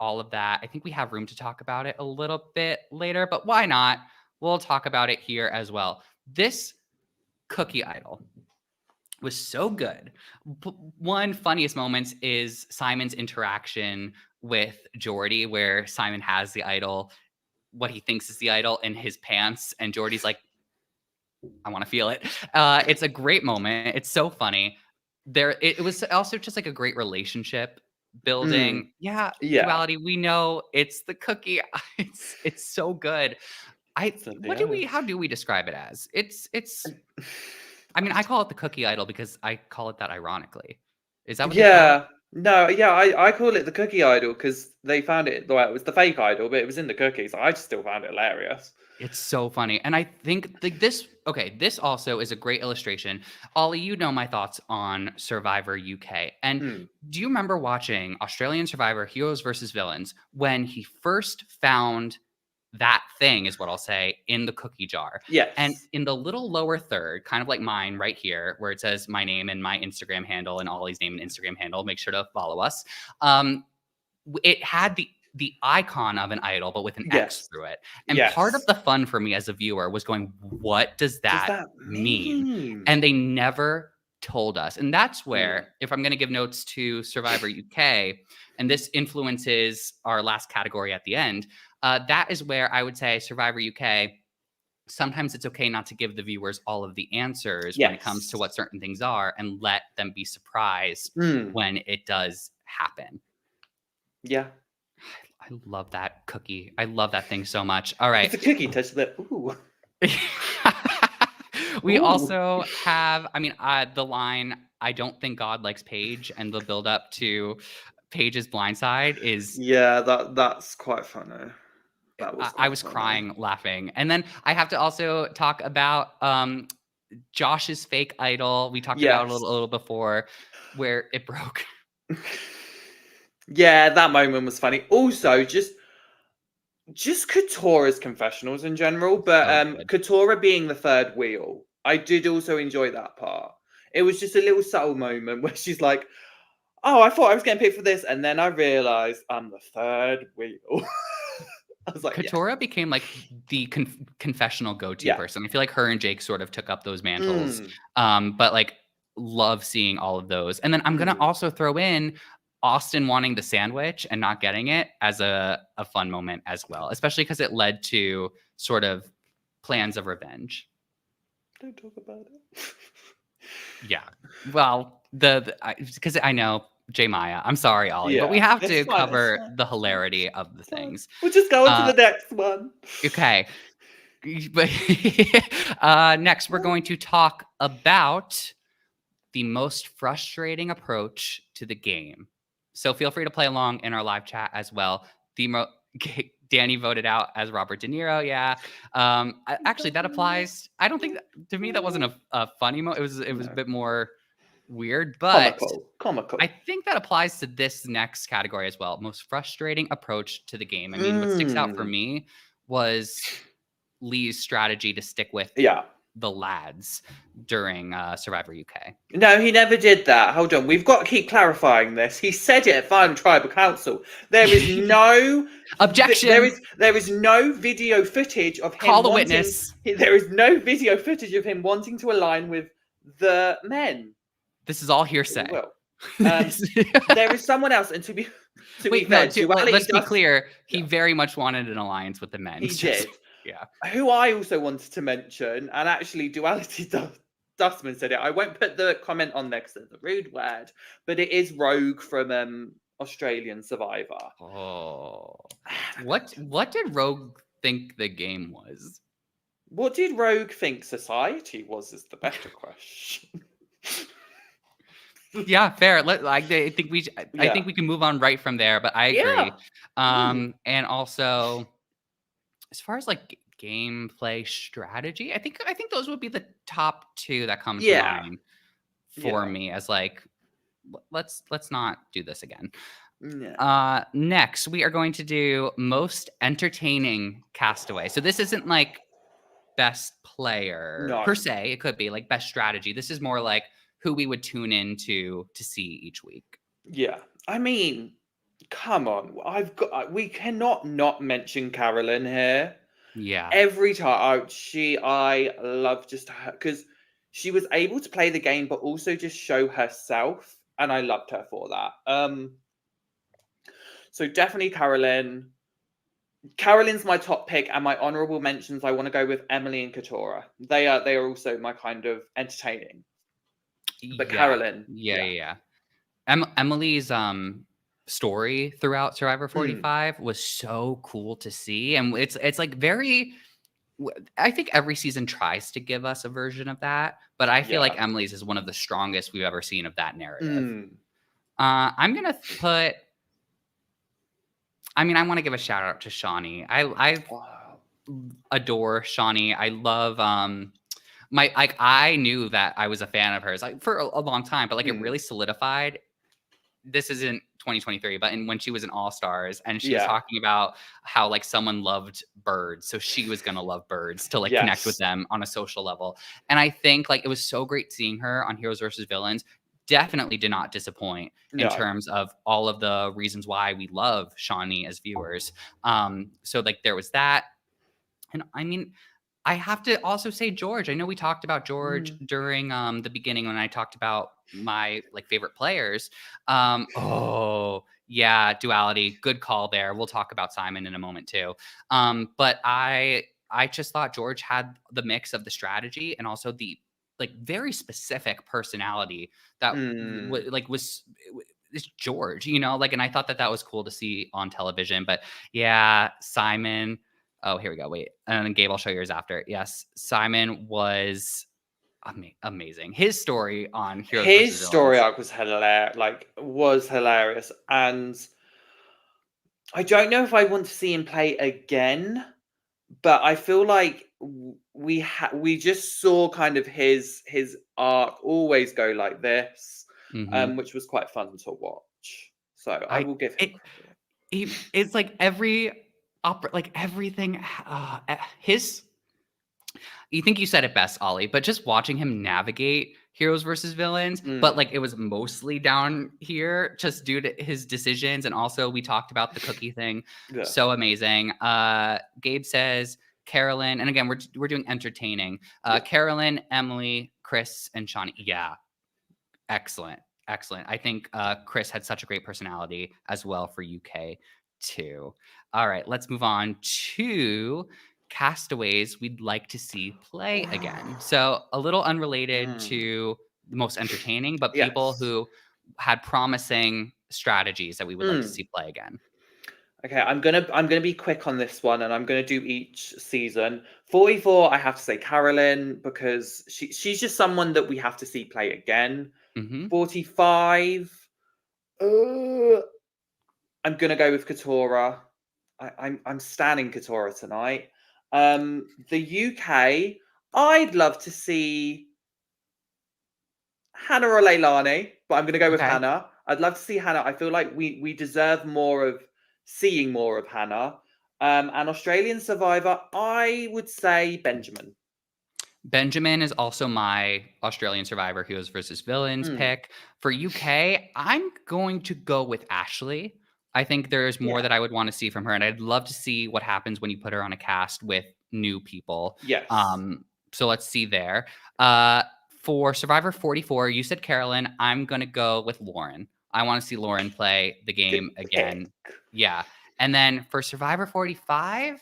all of that. I think we have room to talk about it a little bit later, but why not? We'll talk about it here as well. This cookie idol was so good. One funniest moments is Simon's interaction with Jordy, where Simon has the idol what he thinks is the idol in his pants, and Jordy's like, I want to feel it. It's a great moment. It's so funny. It was also just like a great relationship building. Yeah, Yeah. duality. We know it's the cookie. It's so good. So How do we describe it as? I mean, I call it the cookie idol because I call it that ironically. Is that what they call it? Yeah. No, yeah, I call it the cookie idol because they found it, well, it was the fake idol, but it was in the cookies. I just still found it hilarious. It's so funny. And I think like this also is a great illustration. Ollie, you know my thoughts on Survivor UK. And Mm. do you remember watching Australian Survivor Heroes versus Villains when he first found that thing, is what I'll say, in the cookie jar? And Yes. in the little lower third, kind of like mine right here, where it says my name and my Instagram handle and Ollie's name and Instagram handle, make sure to follow us. It had the icon of an idol, but with an X Yes. through it. And part of Yes. the fun for me as a viewer was going, what does Does that that mean? mean? And they never told us. And that's Mm. where, if I'm going to give notes to Survivor UK, and this influences our last category at the end, that is where I would say Survivor UK, sometimes it's okay not to give the viewers all of the answers when it comes to Yes. what certain things are and let them be surprised Mm. when it does happen. Yeah. I love that cookie. I love that thing so much. All right. It's a cookie touch the ooh. We Ooh. also have, I mean, the line, I don't think God likes Paige, and the build up to Paige's blindside is, Yeah, that's quite funny. That was I quite was funny. crying laughing. And then I have to also talk about Josh's fake idol. We talked about it a Yes. little before, where it broke. Yeah, that moment was funny. Also, just Katura's confessionals in general, but So good. Katura being the third wheel, I did also enjoy that part. It was just a little subtle moment where she's like, "Oh, I thought I was getting picked for this, and then I realized I'm the third wheel." I was like, "Yeah, Katura became like the confessional go-to yeah, person. I feel like her and Jake sort of took up those mantles. mm, But like love seeing all of those. And then I'm gonna mm. also throw in Austin wanting the sandwich and not getting it as a fun moment as well, especially because it led to sort of plans of revenge. Don't talk about it." Yeah. Well, because I know J Maya. I'm sorry, Ollie, but we Yeah, have it's to fine. It's cover fine. the hilarity of the It's fine. things. We'll just go on to Uh, the next one. okay. But next, we're going to talk about the most frustrating approach to the game. So feel free to play along in our live chat as well. Danny voted out as Robert De Niro. Yeah. Actually, that applies. I don't think to me that wasn't a funny moment. It was a No. bit more weird, but Comical. I think that applies to this next category as well. Most frustrating approach to the game. I mean, what sticks out for me was Lee's strategy to stick with Yeah. the lads during Survivor UK. No, he never did that. Hold on. We've got to keep clarifying this. He said it at Final Tribal Council. There is no Objection. There is no video footage of him Call the wanting, witness. There is no video footage of him wanting to align with the men. This is all hearsay. Well, there is someone else, and to be Wait, fair, no. Let's be clear. He very much wanted an alliance with the men. He did. Yeah. Who I also wanted to mention, and actually, Duality Dustman said it. I won't put the comment on there because it's a rude word, but it is Rogue from Australian Survivor. Oh, what did Rogue think the game was? What did Rogue think society was? Is the better question. Yeah, fair. I think we can move on right from there. But I agree. Yeah. And also, as far as like gameplay strategy, I think those would be the top two that come to mind for me as like, let's not do this again. Yeah. Next, we are going to do most entertaining Castaway. So this isn't like best player per se. It could be like best strategy. This is more like who we would tune in to see each week. Yeah. I mean, come on. We cannot not mention Carolyn here. Yeah. Every time I love just her because she was able to play the game but also just show herself, and I loved her for that. So definitely Carolyn. Carolyn's my top pick, and my honorable mentions, I want to go with Emily and Katora. They are also my kind of entertaining. But Yeah. Carolyn, Yeah, yeah. yeah, yeah. Emily's story throughout Survivor Mm, 45 was so cool to see, and it's like very. I think every season tries to give us a version of that, but I feel like yeah. Emily's is one of the strongest we've ever seen of that narrative. Mm, I'm gonna put. I mean, I want to give a shout out to Shawnee. I wow. adore Shawnee. I love my like I knew that I was a fan of hers like for a long time, but like it Mm, really solidified. This isn't 2023, but when she was in All Stars and she was yeah. talking about how like someone loved birds, so she was gonna love birds to like connect with Yes. them on a social level. And I think like it was so great seeing her on Heroes versus Villains. Definitely did not disappoint in No. terms of all of the reasons why we love Shawnee as viewers. So like there was that, and I mean, I have to also say George. I know we talked about George Mm, during the beginning when I talked about my like favorite players. Oh yeah, duality. Good call there. We'll talk about Simon in a moment too. But I just thought George had the mix of the strategy and also the like very specific personality that mm. like was it's George, you know, like, and I thought that that was cool to see on television. But yeah, Simon. Oh, here we go. Wait, and then Gabe, I'll show yours after. Yes, Simon was amazing. His story on Heroes versus His story Villains. arc was hilarious, and I don't know if I want to see him play again, but I feel like we just saw kind of his arc always go like this, Hmm. which was quite fun to watch. So I I will give him it credit. it's like every opera, like everything. His you think you said it best, Ollie, but just watching him navigate heroes versus villains, but Mm, like it was mostly down here just due to his decisions. And also we talked about the cookie thing. yeah. So amazing. Gabe says Carolyn, and again, we're doing entertaining. Yeah. Carolyn, Emily, Chris, and Shawnee. Yeah, excellent. Excellent. I think Chris had such a great personality as well for UK too. All right, let's move on to Castaways we'd like to see play again. So, a little unrelated Mm, to the most entertaining, but people yes. who had promising strategies that we would like to Mm. see play again. Okay, I'm gonna be quick on this one, and I'm gonna do each season. 44, I have to say Carolyn because she's just someone that we have to see play again. Mhm. 45, uh, I'm gonna go with Katora. I'm standing Katora tonight. The UK, I'd love to see Hannah or Leilani, but I'm gonna go with Okay. Hannah. I'd love to see Hannah. I feel like we deserve more of seeing more of Hannah. And Australian Survivor, I would say Benjamin. Benjamin is also my Australian Survivor Heroes versus Villains Mm, pick. For UK, I'm going to go with Ashley. I think there's more yeah. that I would want to see from her, and I'd love to see what happens when you put her on a cast with new people. Yes. So let's see there. Uh, for Survivor 44, you said Carolyn. I'm going to go with Lauren. I want to see Lauren play the Good game pick. again. Yeah. And then for Survivor 45,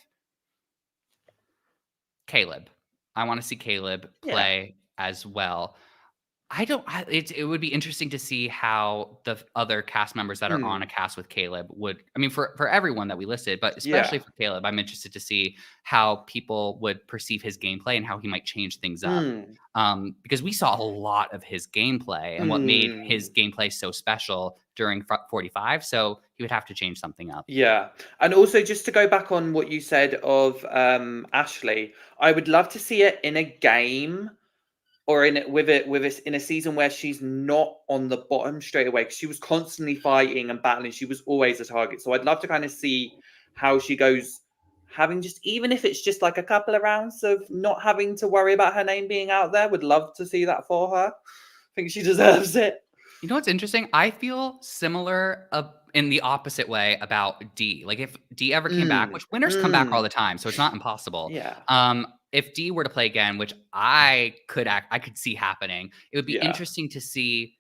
Caleb. I want to see Caleb Yeah. play as well. I don't. It would be interesting to see how the other cast members that are on a Mm, cast with Caleb would. I mean, for everyone that we listed, but especially yeah. for Caleb, I'm interested to see how people would perceive his gameplay and how he might change things up. Mm, Because we saw a lot of his gameplay and what made his mm. gameplay so special during 45. So he would have to change something up. Yeah. And also just to go back on what you said of Ashley, I would love to see it in a game or in it with us in a season where she's not on the bottom straight away because she was constantly fighting and battling. She was always a target. So I'd love to kind of see how she goes, having just even if it's just like a couple of rounds of not having to worry about her name being out there. Would love to see that for her. I think she deserves it. You know what's interesting? I feel similar in the opposite way about D. Like if D ever came back, Mm, which winners come back all mm, the time, so it's not impossible. yeah, If D were to play again, which I could see happening, it would be yeah. interesting to see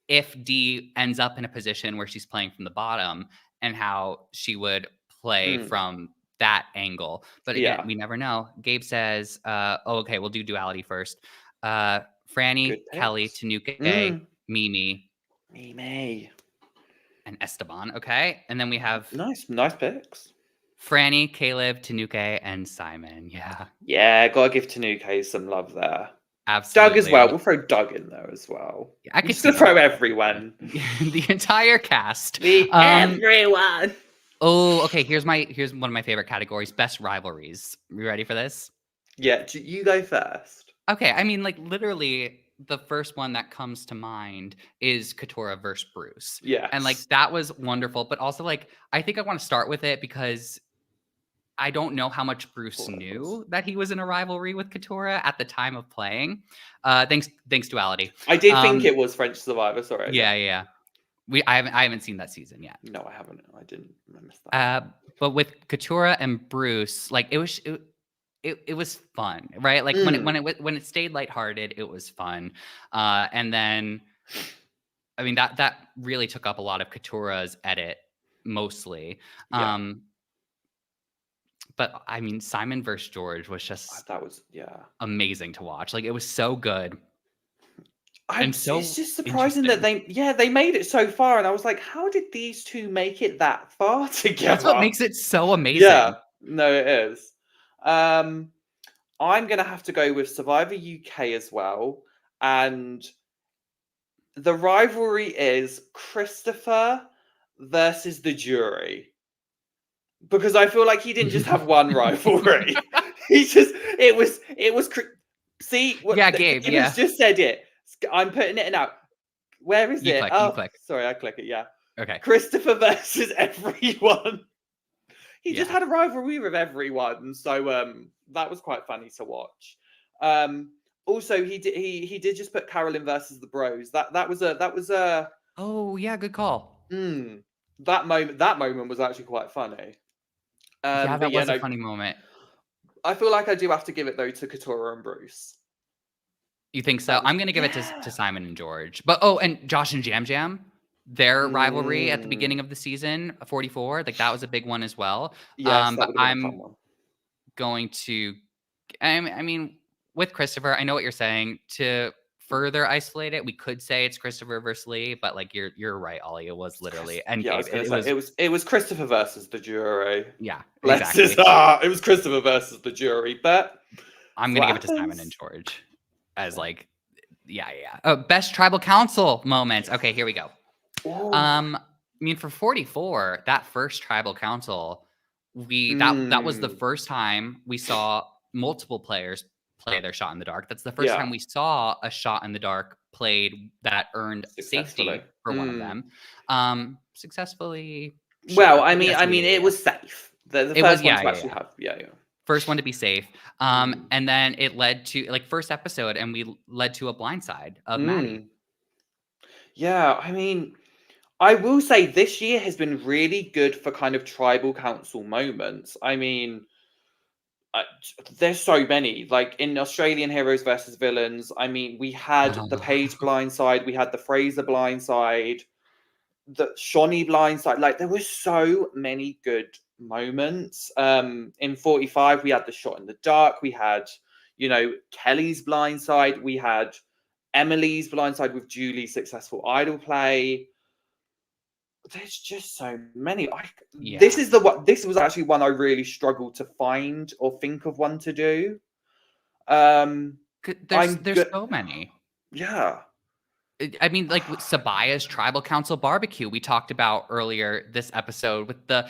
if D ends up in a position where she's playing from the bottom and how she would play Mm, from that angle. But again, Yeah. we never know. Gabe says, oh, okay, we'll do duality first. Franny, Good Kelly, picks. Tanuke, Mimi, Mimi. and Esteban. Okay. And then we have Nice picks. Franny, Caleb, Tanuke, and Simon. Yeah, Yeah, gotta give Tanuke some love there. Doug as absolutely. well. We'll throw Doug in there as well. I I'm could just see gonna them throw all. everyone. The entire cast. The everyone. Oh, okay. Here's one of my favorite categories: best rivalries. You ready for this? Yeah, you go first. Okay, I mean, like literally, the first one that comes to mind is Katora versus Bruce, and Yes. like that was wonderful. But also, like, I think I want to start with it because I don't know how much Bruce Spoilers. knew that he was in a rivalry with Katora at the time of playing. Thanks, Duality. I did think Um, it was French Survivor. Sorry, yeah, again. yeah. Yeah. I haven't seen that season yet. No, I haven't. I didn't. I missed that. Uh, but with Katura and Bruce, like it was fun, right? Like when it stayed lighthearted, it was fun. And then I mean that really took up a lot of Katura's edit mostly. Yeah, But I mean Simon versus George was just that was yeah. amazing to watch. Like it was so good and It's so just surprising that interesting. they made it so far, and I was like, how did these two make it that far That's what together? makes it so Yeah, amazing. no, it is. Um, I'm gonna have to go with Survivor UK as well, and the rivalry is Christopher versus the jury because I feel like he didn't just have one rivalry. It was. See what Yeah, Gabe. Gabe has Yeah. just said it. I'm putting it in out. Where is You it? click. You Oh, click. sorry, I click it. Yeah, Okay. Christopher versus everyone. He just Yeah. had a rivalry with everyone, so that was quite funny to watch. Um, Also, he did just put Carolyn versus the Bros. That was a Oh yeah. Good call. that moment was actually quite funny. Yeah, But that yeah, was a no, funny moment. I feel like I do have to give it though to Katora and Bruce. You think so? That was I'm gonna give it to yeah. Simon and George. But oh, and Josh and Jam Jam, their rivalry at the Mm, beginning of the season, 44, like that was a big one as well. yes, that But would have been a fun I'm one. going to I mean, with Christopher, I know what you're saying. To further isolate it, we could say it's Christopher versus Lee, but like you're right, Ollie. It was literally and Yeah, I Gabe. was It, gonna it say was it was Christopher versus the jury. yeah, Bless his exactly. heart. It was Christopher versus the jury, but I'm that's gonna what give it to Simon and happens. George as like yeah. Best tribal council moments. Okay, here we go. Oh, I mean, for 44, that first tribal council, that was the mm, first time we saw multiple players play their shot in the dark. That's the first yeah, time we saw a shot in the dark played that earned successfully. safety for one of Mm. them. Successfully, Well, sure. I Yes, mean, it yeah. was safe. The It was first one yeah, to yeah, actually yeah. have, yeah, yeah. First one to be safe. Mm. And then it led to like first episode, and we led to a blindside of Maddie. Mm. Yeah, I mean, I will say this year has been really good for kind of tribal council moments. I mean, uh, there's so many. Like in Australian Heroes versus Villains, I mean, we had the Paige blindside, we had the Fraser blindside, the Shawnee blindside. Like there were so many good moments. In 45, we had the shot in the dark, we had, Kelly's blindside, we had Emily's blindside with Julie's successful idol play. There's just so many. This Yeah. is the one. This was actually one I really struggled to find or think of one to do. Um, I'm There's good. so many. Yeah, I mean, like with Sabaya's tribal council barbecue we talked about earlier this episode with the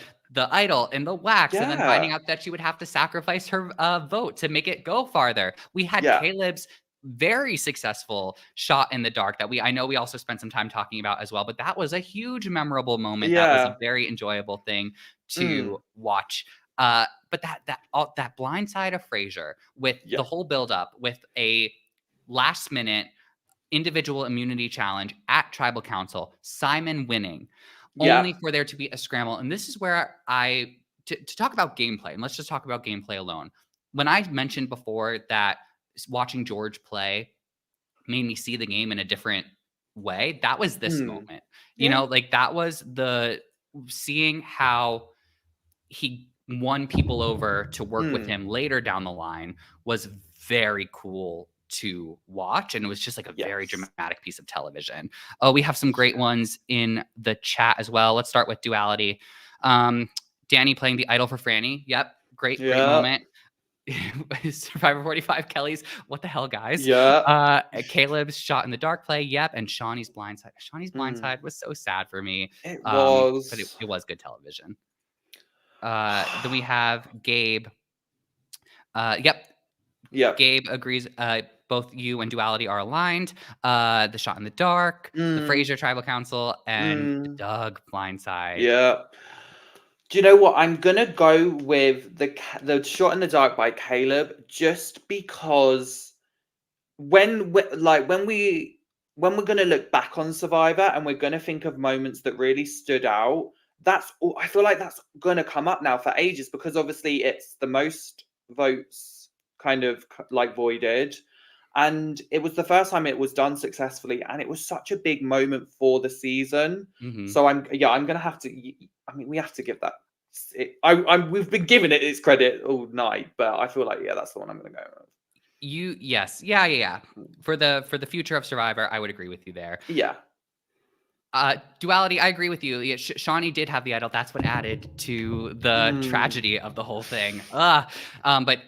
idol and the wax, and then finding yeah, out that she would have to sacrifice her vote to make it go farther. We had yeah, Caleb's very successful shot in the dark that I know we also spent some time talking about as well, but that was a huge memorable moment. That was a yeah. very enjoyable thing Mm, to watch. But that blind side of Frasier with yeah, the whole buildup with a last minute individual immunity challenge at tribal council, Simon winning, yeah. only for there to be a scramble. And this is where to talk about gameplay, and let's just talk about gameplay alone. When I mentioned before that watching George play made me see the game in a different way, that was this Mm, moment. yeah, Like that was the seeing how he won people over to work with Mm. him later down the line was very cool to watch, and it was just like a very Yes. dramatic piece of television. Oh, we have some great ones in the chat as well. Let's start with Duality. Danny playing the idol for Franny. Yep, great Yeah. moment. Survivor 45, Kelly's what the hell, guys? Yeah. Caleb's shot in the dark play. Yep, and Shawnee's blindside. Shawnee's Mm. blindside was so sad for me, It but was. it was good television. Then we have Gabe. Yep, Yep. Gabe agrees. Both you and Duality are aligned. The shot in the dark, the Mm. Fraser Tribal Council, and the Mm. Doug blindside. Yeah. Do you know what? I'm gonna go with the shot in the dark by Caleb, just because when we're gonna look back on Survivor and we're gonna think of moments that really stood out, I feel like that's gonna come up now for ages, because obviously it's the most votes kind of like voided, and it was the first time it was done successfully, and it was such a big moment for the season. Mm-hmm. So I'm gonna have to. I mean, we have to give that. We've been giving it its credit all night, but I feel like that's the one I'm gonna go with. Yes, yeah. For the future of Survivor, I would agree with you there. Yeah. Duality, I agree with you. Yeah, Shawnee did have the idol. That's what added to the tragedy of the whole thing. But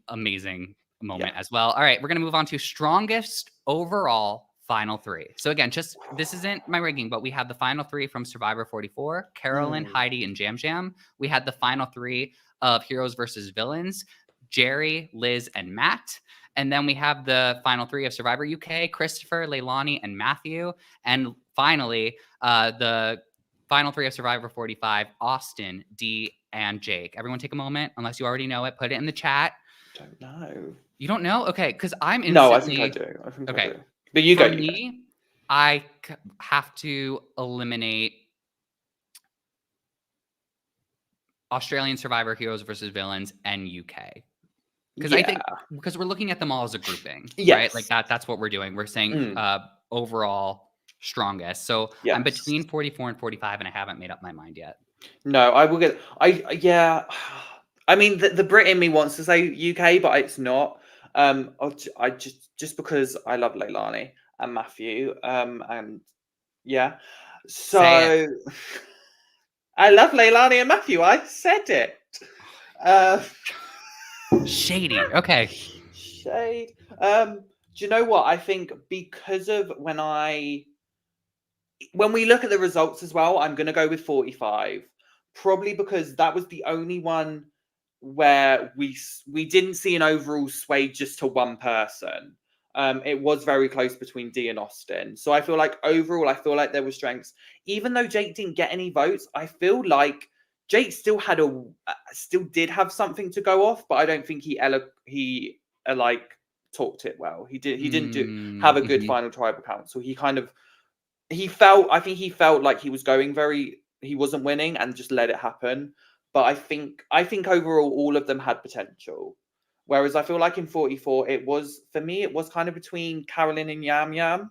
amazing moment as well. All right, we're gonna move on to strongest overall final three. So again, this isn't my ranking, but we have the final three from Survivor 44: Carolyn, Heidi, and Jam Jam. We had the final three of Heroes versus Villains: Jerry, Liz, and Matt. And then we have the final three of Survivor UK: Christopher, Leilani, and Matthew. And finally, the final three of Survivor 45: Austin, Dee, and Jake. Everyone take a moment, unless you already know it, put it in the chat. Don't know. You don't know? Okay, because I'm instantly... No, I think I do. Okay. I do. But you For go. me, I have to eliminate Australian Survivor, Heroes versus Villains, and UK. Because I think we're looking at them all as a grouping, right? Like that's what we're doing. We're saying overall strongest. So I'm between 44 and 45, and I haven't made up my mind yet. No, I will get. I mean, the Brit in me wants to say UK, but it's not. I just because I love Leilani and Matthew. And yeah, so I love Leilani and Matthew. I said it. Shady. Okay. Shade. Do you know what? I think because of when we look at the results as well, I'm going to go with 45. Probably because that was the only one where we didn't see an overall sway just to one person. It was very close between Dee and Austin. So I feel like overall, there were strengths. Even though Jake didn't get any votes, I feel like Jake still did have something to go off, but I don't think he talked it well. He didn't have a good final tribal council. I think he felt like he was he wasn't winning and just let it happen. But I think overall all of them had potential. Whereas I feel like in 44, it was kind of between Carolyn and Yam Yam.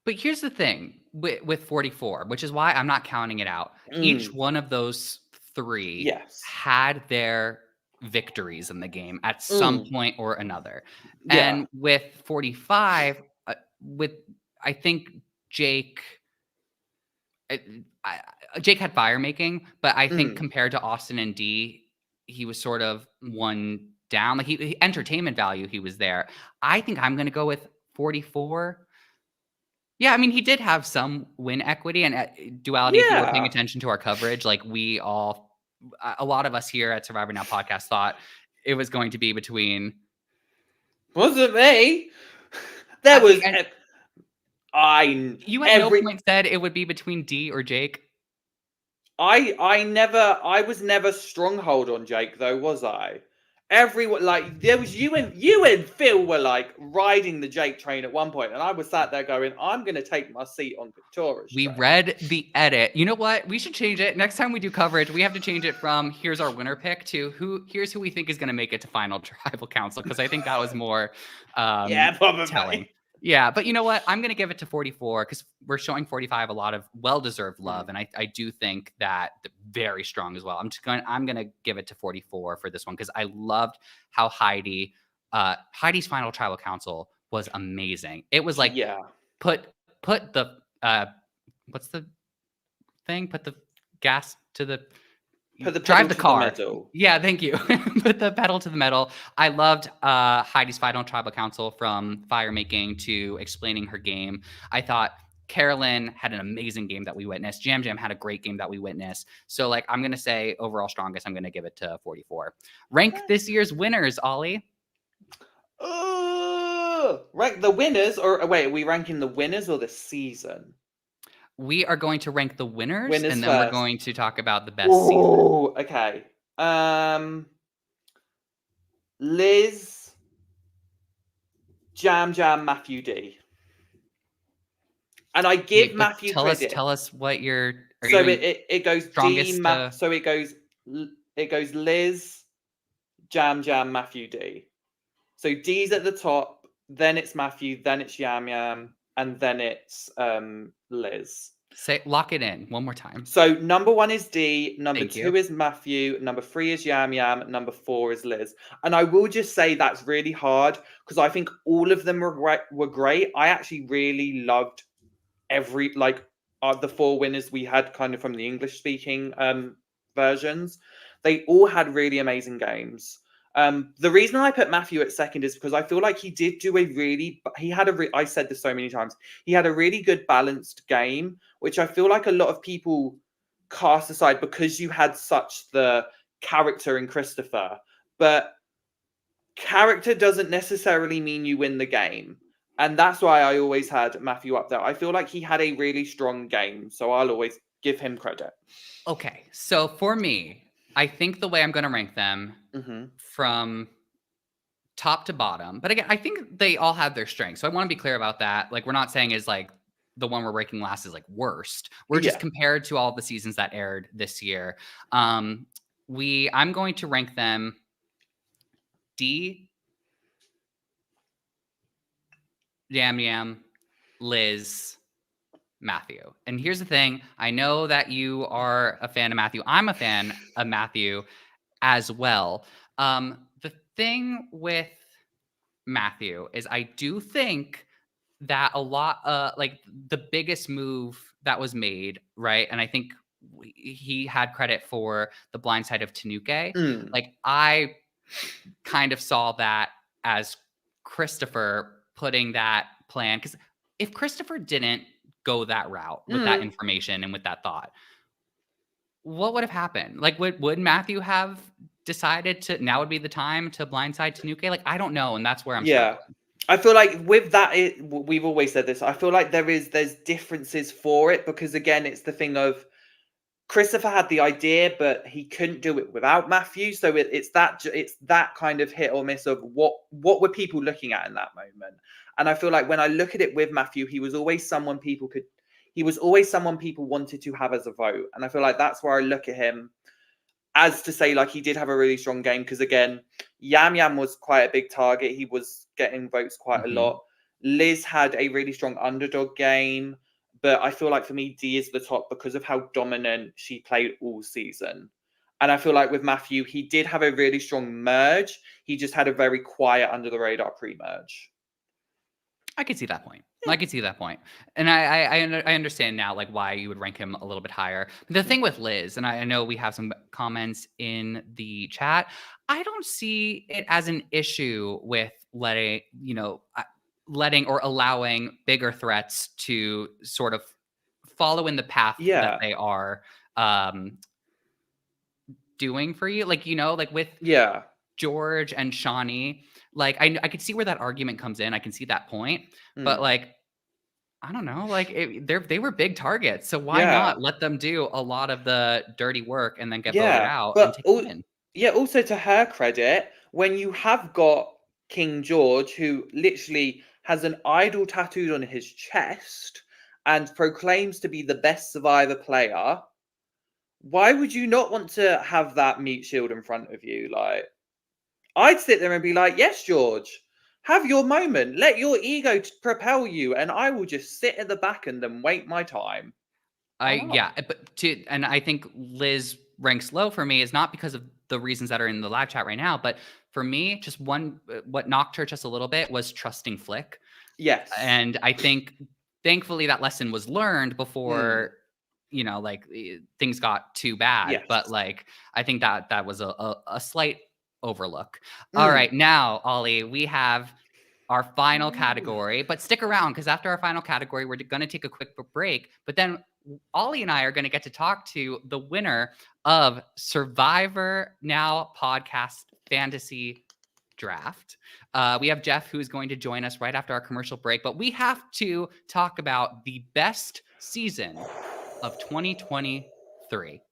But here's the thing with 44, which is why I'm not counting it out. Each one of those three had their victories in the game at some point or another. And with 45, I think Jake had fire making, but I think compared to Austin and Dee, he was sort of one down. Like he entertainment value, he was there. I think I'm going to go with 44. Yeah, I mean, he did have some win equity and Duality. If you were paying attention to our coverage, like a lot of us here at Survivor Now podcast thought it was going to be between. Wasn't me. You at no point said it would be between Dee or Jake. I was never stronghold on Jake though, was I? Everyone, like, there was you and Phil were like riding the Jake train at one point, and I was sat there going, I'm gonna take my seat on Victoria's We train. read the edit. You know what? We should change it. Next time we do coverage, we have to change it from here's our winner pick to here's who we think is gonna make it to final tribal council, because I think that was more probably telling. Yeah, but you know what? I'm gonna give it to 44 because we're showing 45 a lot of well-deserved love, and I do think that very strong as well. I'm gonna give it to 44 for this one because I loved how Heidi's final tribal council was amazing. It was like Yeah. put put the what's the thing? Put the gas to the Put the drive pedal the to the car. metal. Yeah, thank you. Put the pedal to the metal. I loved Heidi's final tribal council from fire making to explaining her game. I thought Carolyn had an amazing game that we witnessed. Jam Jam had a great game that we witnessed. So, like, I'm gonna say overall strongest. I'm gonna give it to 44. Rank this year's winners, Ollie. Rank the winners, or wait, are we ranking the winners or the season? We are going to rank the winners, Winners and then we're first. going to talk about the best season. Oh, okay. Liz, Jam Jam, Matthew D. And I give Wait, but Matthew tell us, credit. tell us what you're. Are you So doing it goes strongest to? So it goes Liz, Jam Jam, Matthew D. So D's at the top, then it's Matthew, then it's Yam Yam, and then it's Liz. Say lock it in one more time. So number 1 is D, number Thank 2 you. is Matthew, number 3 is Yam Yam, number 4 is Liz. And I will just say that's really hard because I think all of them were great. I actually really loved the 4 winners we had kind of from the English speaking versions. They all had really amazing games. The reason I put Matthew at second is because I feel like he did do I said this so many times, he had a really good balanced game, which I feel like a lot of people cast aside because you had such the character in Christopher. But character doesn't necessarily mean you win the game. And that's why I always had Matthew up there. I feel like he had a really strong game, so I'll always give him credit. Okay, so for me, I think the way I'm going to rank them from top to bottom, but again, I think they all have their strengths. So I want to be clear about that. Like, we're not saying is like the one we're ranking last is like worst. We're just Yeah. compared to all the seasons that aired this year. I'm going to rank them D, Yam Yam, Liz, Matthew. And here's the thing. I know that you are a fan of Matthew. I'm a fan of Matthew as well. The thing with Matthew is I do think that a lot like the biggest move that was made, right? And I think he had credit for the blind side of Tanuke. Like I kind of saw that as Christopher putting that plan, because if Christopher didn't go that route with that information and with that thought, what would have happened? Like, would Matthew have decided to now would be the time to blindside Tanuke? Like, I don't know, and that's where I'm struggling. I feel like with that, we've always said this. I feel like there's differences for it because again, it's the thing of Christopher had the idea, but he couldn't do it without Matthew. So it's that kind of hit or miss of what were people looking at in that moment. And I feel like when I look at it with Matthew, he was always someone people wanted to have as a vote. And I feel like that's where I look at him as to say, like, he did have a really strong game because again, Yam Yam was quite a big target. He was getting votes quite a lot. Liz had a really strong underdog game. But I feel like for me, D is the top because of how dominant she played all season. And I feel like with Matthew, he did have a really strong merge. He just had a very quiet under the radar pre-merge. I could see that point. I could see that point. And I understand now, like, why you would rank him a little bit higher. The thing with Liz, and I know we have some comments in the chat, I don't see it as an issue with letting or allowing bigger threats to sort of follow in the path that they are doing for you. Like, like with George and Shawnee, like I could see where that argument comes in. I can see that point, but like, I don't know, like they were big targets. So why not let them do a lot of the dirty work and then get voted out and take a win? Also to her credit, when you have got King George, who literally has an idol tattooed on his chest and proclaims to be the best Survivor player, why would you not want to have that meat shield in front of you? Like, I'd sit there and be like, yes, George, Have your moment. Let your ego propel you, and I will just sit at the back and then wait my time. Why not? And I think Liz ranks low for me is not because of the reasons that are in the live chat right now, but for me, just what knocked her just a little bit was trusting Flick. Yes. And I think thankfully that lesson was learned Mm. before, things got too bad. Yes. But like, I think that was a slight overlook. Mm. All right, now, Ollie, we have our final category, but stick around because after our final category, we're going to take a quick break. But then Ollie and I are going to get to talk to the winner of Survivor Now podcast fantasy draft. We have Jeff, who's going to join us right after our commercial break, but we have to talk about the best season of 2023.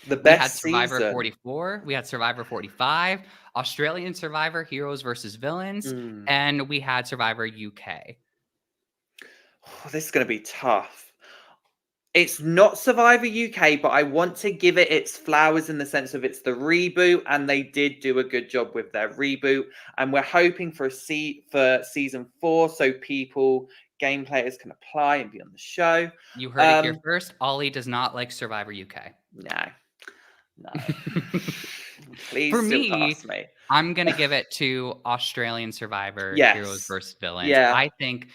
The best We had Survivor season. 44, we had Survivor 45, Australian Survivor Heroes versus Villains, and we had Survivor UK. Oh, this is going to be tough. It's not Survivor UK, but I want to give it its flowers in the sense of it's the reboot, and they did do a good job with their reboot. And we're hoping for season 4, so game players can apply and be on the show. You heard it here first. Ollie does not like Survivor UK. No. Please for still me, ask me. I'm going to give it to Australian Survivor Heroes versus Villains. Yeah. I think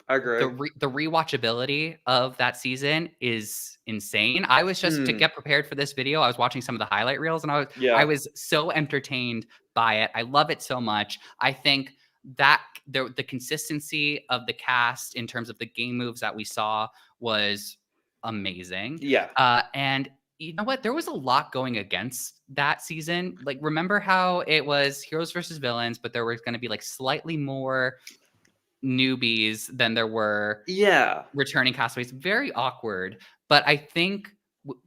agree. The rewatchability of that season is insane. I was just to get prepared for this video, I was watching some of the highlight reels and I was so entertained by it. I love it so much. I think that the consistency of the cast in terms of the game moves that we saw was amazing. Yeah. And you know what? There was a lot going against that season. Like, remember how it was heroes versus villains, but there was going to be like slightly more newbies than there were returning castaways. Very awkward, but I think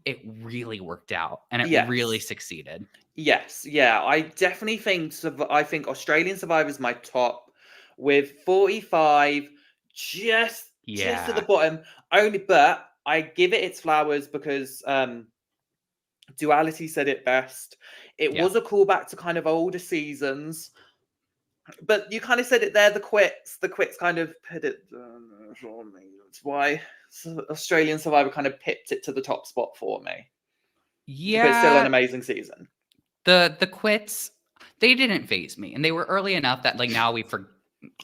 it really worked out and it really succeeded. Yes, yeah, I definitely think Australian Survivor is my top, with 45 just at the bottom. But I give it its flowers because Duality said it best. It was a callback to kind of older seasons. But you kind of said it there, the quits kind of put it for me. That's why Australian Survivor kind of pipped it to the top spot for me. Yeah. But it's still an amazing season. The quits, they didn't faze me. And they were early enough that like now we've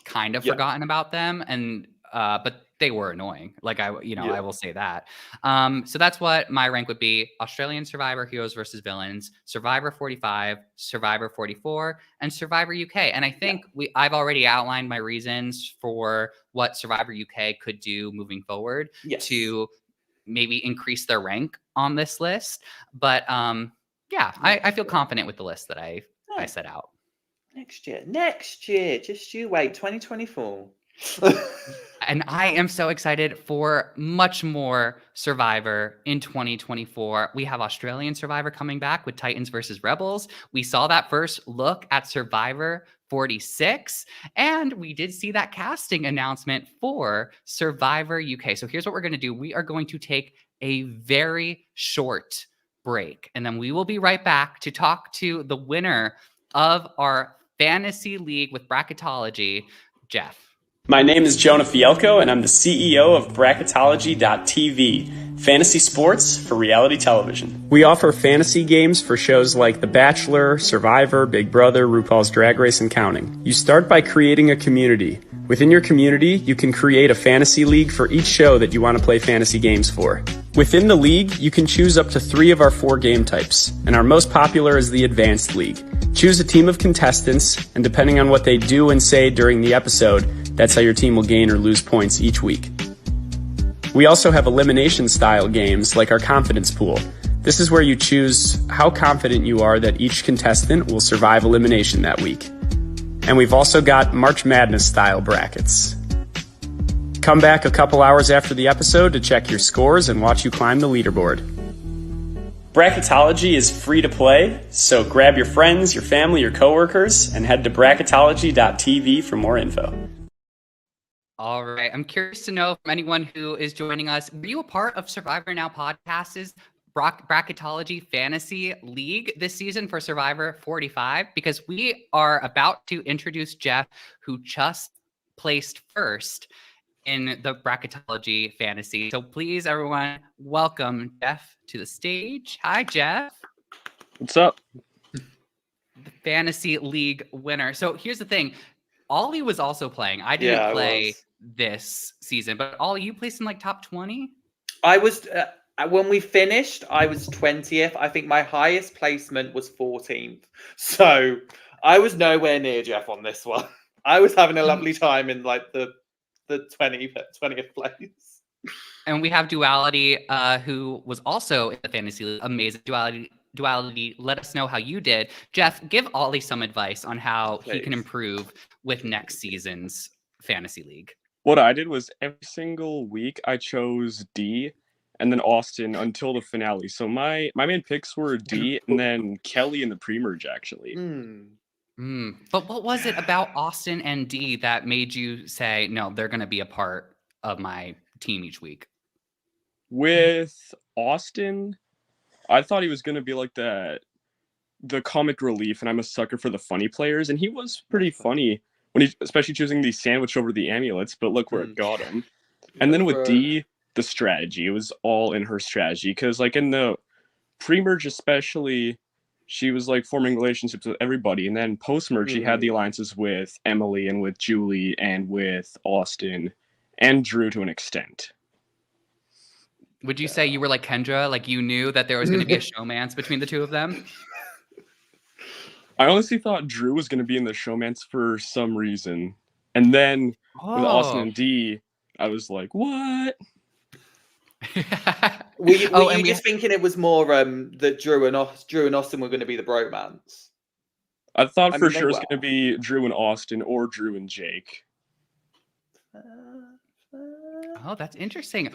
kind of forgotten about them. And but they were annoying. Like I will say that. So that's what my rank would be: Australian Survivor Heroes versus Villains, Survivor 45, Survivor 44, and Survivor UK. And I think I've already outlined my reasons for what Survivor UK could do moving forward to maybe increase their rank on this list. But I feel confident with the list that I set out. Next year, just you wait, 2024. And I am so excited for much more Survivor in 2024. We have Australian Survivor coming back with Titans versus Rebels. We saw that first look at Survivor 46, and we did see that casting announcement for Survivor UK. So here's what we're going to do. We are going to take a very short break, and then we will be right back to talk to the winner of our fantasy league with bracketology, Jeff. My name is Jonah Fielko, and I'm the CEO of bracketology.tv, fantasy sports for reality television. We offer fantasy games for shows like The Bachelor, Survivor, Big Brother, RuPaul's Drag Race, and counting. You start by creating a community. Within your community, you can create a fantasy league for each show that you want to play fantasy games for. Within the league, you can choose up to 3 of our 4 game types, and our most popular is the Advanced League. Choose a team of contestants, and depending on what they do and say during the episode, that's how your team will gain or lose points each week. We also have elimination style games like our confidence pool. This is where you choose how confident you are that each contestant will survive elimination that week. And we've also got March Madness style brackets. Come back a couple hours after the episode to check your scores and watch you climb the leaderboard. Bracketology is free to play, so grab your friends, your family, your coworkers, and head to bracketology.tv for more info. All right. I'm curious to know from anyone who is joining us, were you a part of Survivor Now podcast's bracketology fantasy league this season for Survivor 45 because we are about to introduce Jeff, who just placed first in the bracketology fantasy. So please, everyone, welcome Jeff to the stage. Hi, Jeff. What's up? The fantasy league winner. So here's the thing. Ollie was also playing. I didn't play this season, but Ollie, you placed in like top 20? I was when we finished, I was 20th. I think my highest placement was 14th. So I was nowhere near Jeff on this one. I was having a lovely time in like the 20th place. And we have Duality, who was also in the fantasy league. Amazing. Duality, let us know how you did. Jeff, give Ollie some advice on how he can improve with next season's fantasy league. What I did was every single week I chose D and then Austin until the finale. So my main picks were D and then Kelly in the pre-merge, actually. But what was it about Austin and D that made you say, no, they're going to be a part of my team each week? With Austin, I thought he was going to be like the comic relief, and I'm a sucker for the funny players, and he was pretty funny when he, especially choosing the sandwich over the amulets, but look where it got him. And then with D, the strategy, it was all in her strategy, because like in the pre-merge especially, she was like forming relationships with everybody, and then post-merge she had the alliances with Emily and with Julie and with Austin and Drew to an extent. Would you say you were like Kendra, like you knew that there was going to be a showmance between the two of them? I honestly thought Drew was going to be in the showmance for some reason. And then with Austin and D, I was like, what? Were you just thinking it was more that Drew and Austin were going to be the bromance? I thought for sure it was going to be Drew and Austin or Drew and Jake. Oh, that's interesting.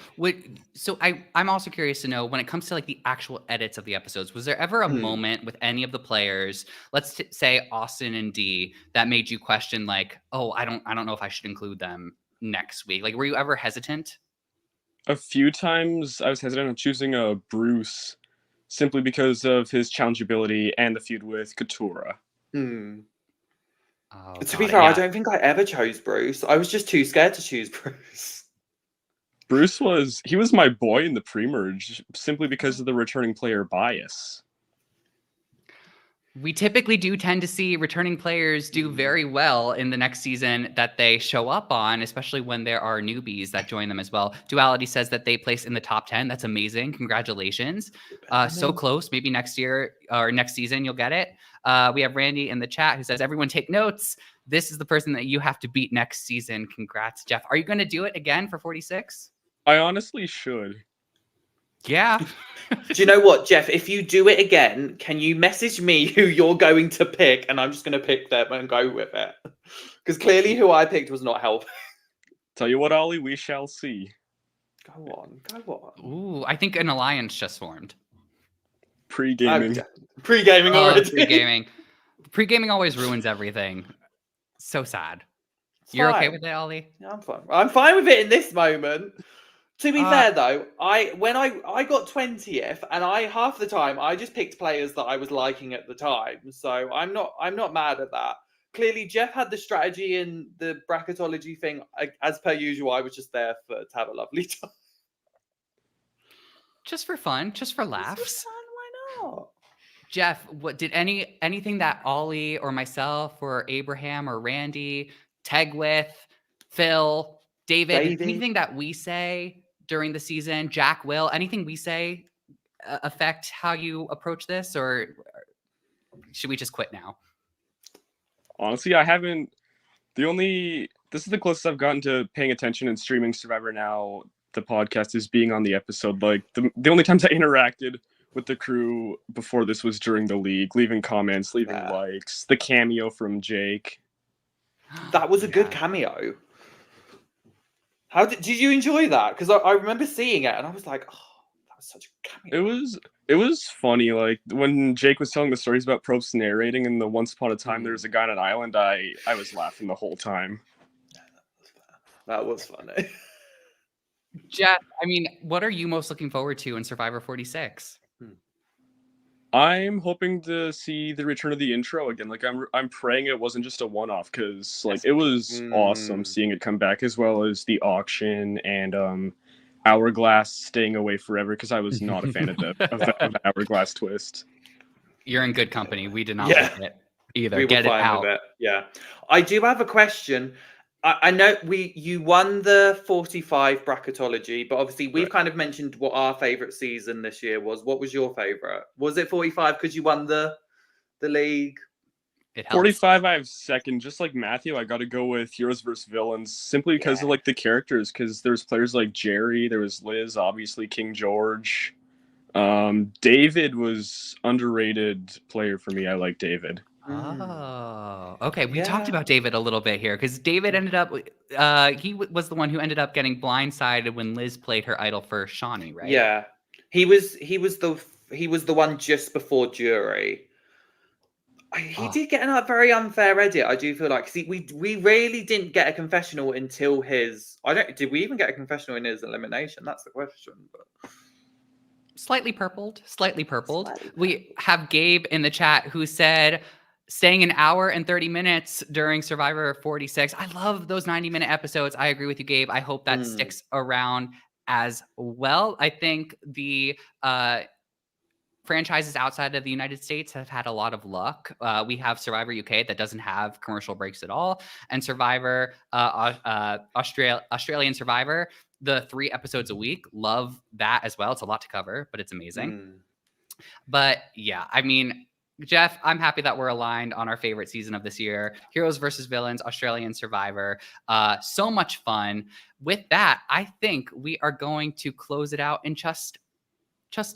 So I'm also curious to know, when it comes to like the actual edits of the episodes, was there ever a moment with any of the players, let's say Austin and D, that made you question like, oh, I don't know if I should include them next week? Like, were you ever hesitant? A few times I was hesitant on choosing a Bruce simply because of his challengeability and the feud with Katura. Oh, to be fair, I don't think I ever chose Bruce. I was just too scared to choose Bruce. Bruce was my boy in the pre-merge simply because of the returning player bias. We typically do tend to see returning players do very well in the next season that they show up on, especially when there are newbies that join them as well. Duality says that they place in the top 10. That's amazing. Congratulations. So close. Maybe next year or next season you'll get it. We have Randy in the chat who says, everyone take notes. This is the person that you have to beat next season. Congrats, Jeff. Are you going to do it again for 46? I honestly should. Yeah. Do you know what, Jeff? If you do it again, can you message me who you're going to pick? And I'm just going to pick them and go with it. Because clearly who I picked was not helping. Tell you what, Ollie, we shall see. Go on. Ooh, I think an alliance just formed. Pre-gaming. Pre-gaming already. Pre-gaming. Pre-gaming always ruins everything. So sad. You're okay with it, Ollie? Yeah, I'm fine. I'm fine with it in this moment. To be fair though, when I got 20th, and half the time I just picked players that I was liking at the time. So I'm not mad at that. Clearly, Jeff had the strategy in the bracketology thing. As per usual, I was just there to have a lovely time. Just for fun, just for laughs. Just for fun, why not? Jeff, what did anything that Ollie or myself or Abraham or Randy, Tegwith, Phil, David, anything that we say during the season, Jack, Will, anything we say affect how you approach this, or should we just quit now? Honestly, I haven't. This is the closest I've gotten to paying attention and streaming Survivor now. The podcast is being on the episode. Like the only times I interacted with the crew before this was during the league, leaving comments, leaving likes, the cameo from Jake. That was a good cameo. How did you enjoy that? Because I remember seeing it and I was like, oh, that was such a cameo. It was funny. Like when Jake was telling the stories about Probst narrating, and the once upon a time there was a guy on an island. I was laughing the whole time. That was funny. Jeff, I mean, what are you most looking forward to in Survivor 46? I'm hoping to see the return of the intro again. Like I'm praying it wasn't just a one-off, because like it was awesome seeing it come back, as well as the auction and Hourglass staying away forever, because I was not a fan of the Hourglass twist. You're in good company. We did not Yeah. like it either. We Get were it fine out. with it. Yeah. I do have a question. I know you won the 45 bracketology, but obviously we've Right. kind of mentioned what our favorite season this year was. What was your favorite? Was it 45 because you won the league? It helps. 45, I have second. Just like Matthew, I got to go with Heroes vs. Villains, simply because of like the characters. Because there's players like Jerry, there was Liz, obviously King George. David was underrated player for me. I like David. Oh, okay. We talked Yeah. about David a little bit here because David ended up, was the one who ended up getting blindsided when Liz played her idol for Shawnee, right? Yeah. He was the one just before jury. He did get a very unfair edit, I do feel like. See, we really didn't get a confessional until his. Did we even get a confessional in his elimination? That's the question. But Slightly purpled. We have Gabe in the chat who said staying an hour and 30 minutes during Survivor 46. I love those 90-minute episodes. I agree with you, Gabe. I hope that sticks around as well. I think the franchises outside of the United States have had a lot of luck. We have Survivor UK that doesn't have commercial breaks at all, and Survivor Australian Survivor, the 3 episodes a week. Love that as well. It's a lot to cover, but it's amazing. But yeah, I mean, Jeff, I'm happy that we're aligned on our favorite season of this year. Heroes versus Villains, Australian Survivor. So much fun. With that, I think we are going to close it out in just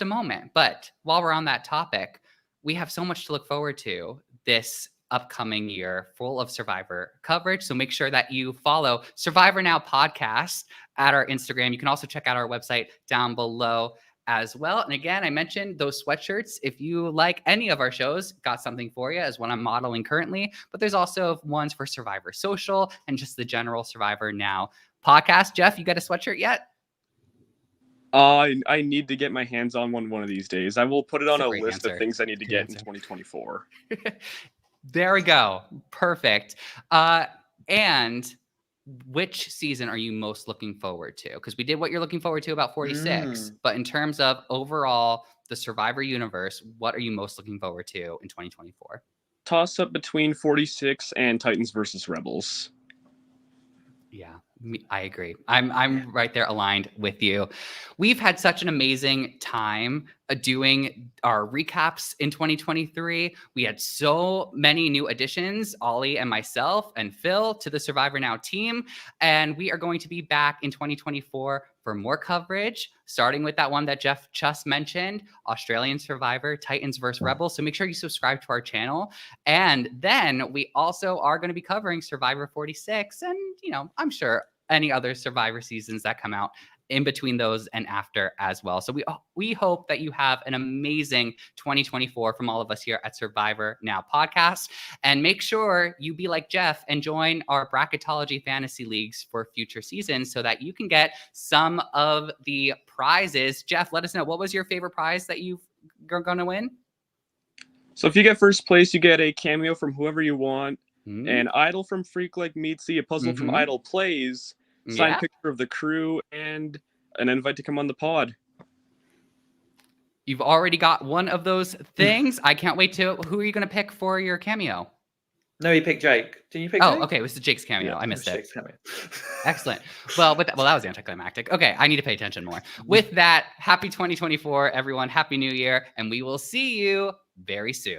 a moment. But while we're on that topic, we have so much to look forward to this upcoming year, full of Survivor coverage. So make sure that you follow Survivor Now podcast at our Instagram. You can also check out our website down below as well. And again, I mentioned those sweatshirts. If you like any of our shows, got something for you as what I'm modeling currently. But there's also ones for Survivor Social and just the general Survivor Now podcast. Jeff, you got a sweatshirt yet? I need to get my hands on one of these days. I will put it on a list of things I need to get in 2024. There we go. Perfect. And which season are you most looking forward to? Because we did what you're looking forward to about 46, but in terms of overall the Survivor universe, what are you most looking forward to in 2024? Toss up between 46 and Titans versus Rebels. Yeah, I agree. I'm right there aligned with you. We've had such an amazing time doing our recaps in 2023. We had so many new additions, Ollie and myself and Phil, to the Survivor Now team. And we are going to be back in 2024 for more coverage, starting with that one that Jeff just mentioned, Australian Survivor, Titans vs. Rebels. So make sure you subscribe to our channel. And then we also are going to be covering Survivor 46 and, I'm sure any other Survivor seasons that come out in between those and after as well. So we hope that you have an amazing 2024 from all of us here at Survivor Now podcast. And make sure you be like Jeff and join our bracketology fantasy leagues for future seasons so that you can get some of the prizes. Jeff, let us know, what was your favorite prize that you're going to win? So if you get first place, you get a cameo from whoever you want, an idol from Freak Like Meatsy, a puzzle from Idol Plays, signed picture of the crew, and an invite to come on the pod. You've already got one of those things. I can't wait to. Who are you going to pick for your cameo? No, you picked Jake. Didn't you pick Jake? Oh, okay. It was the Jake's cameo. I missed it. Jake's cameo. Excellent. Well, that was anticlimactic. Okay, I need to pay attention more. With that, happy 2024, everyone. Happy New Year, and we will see you very soon.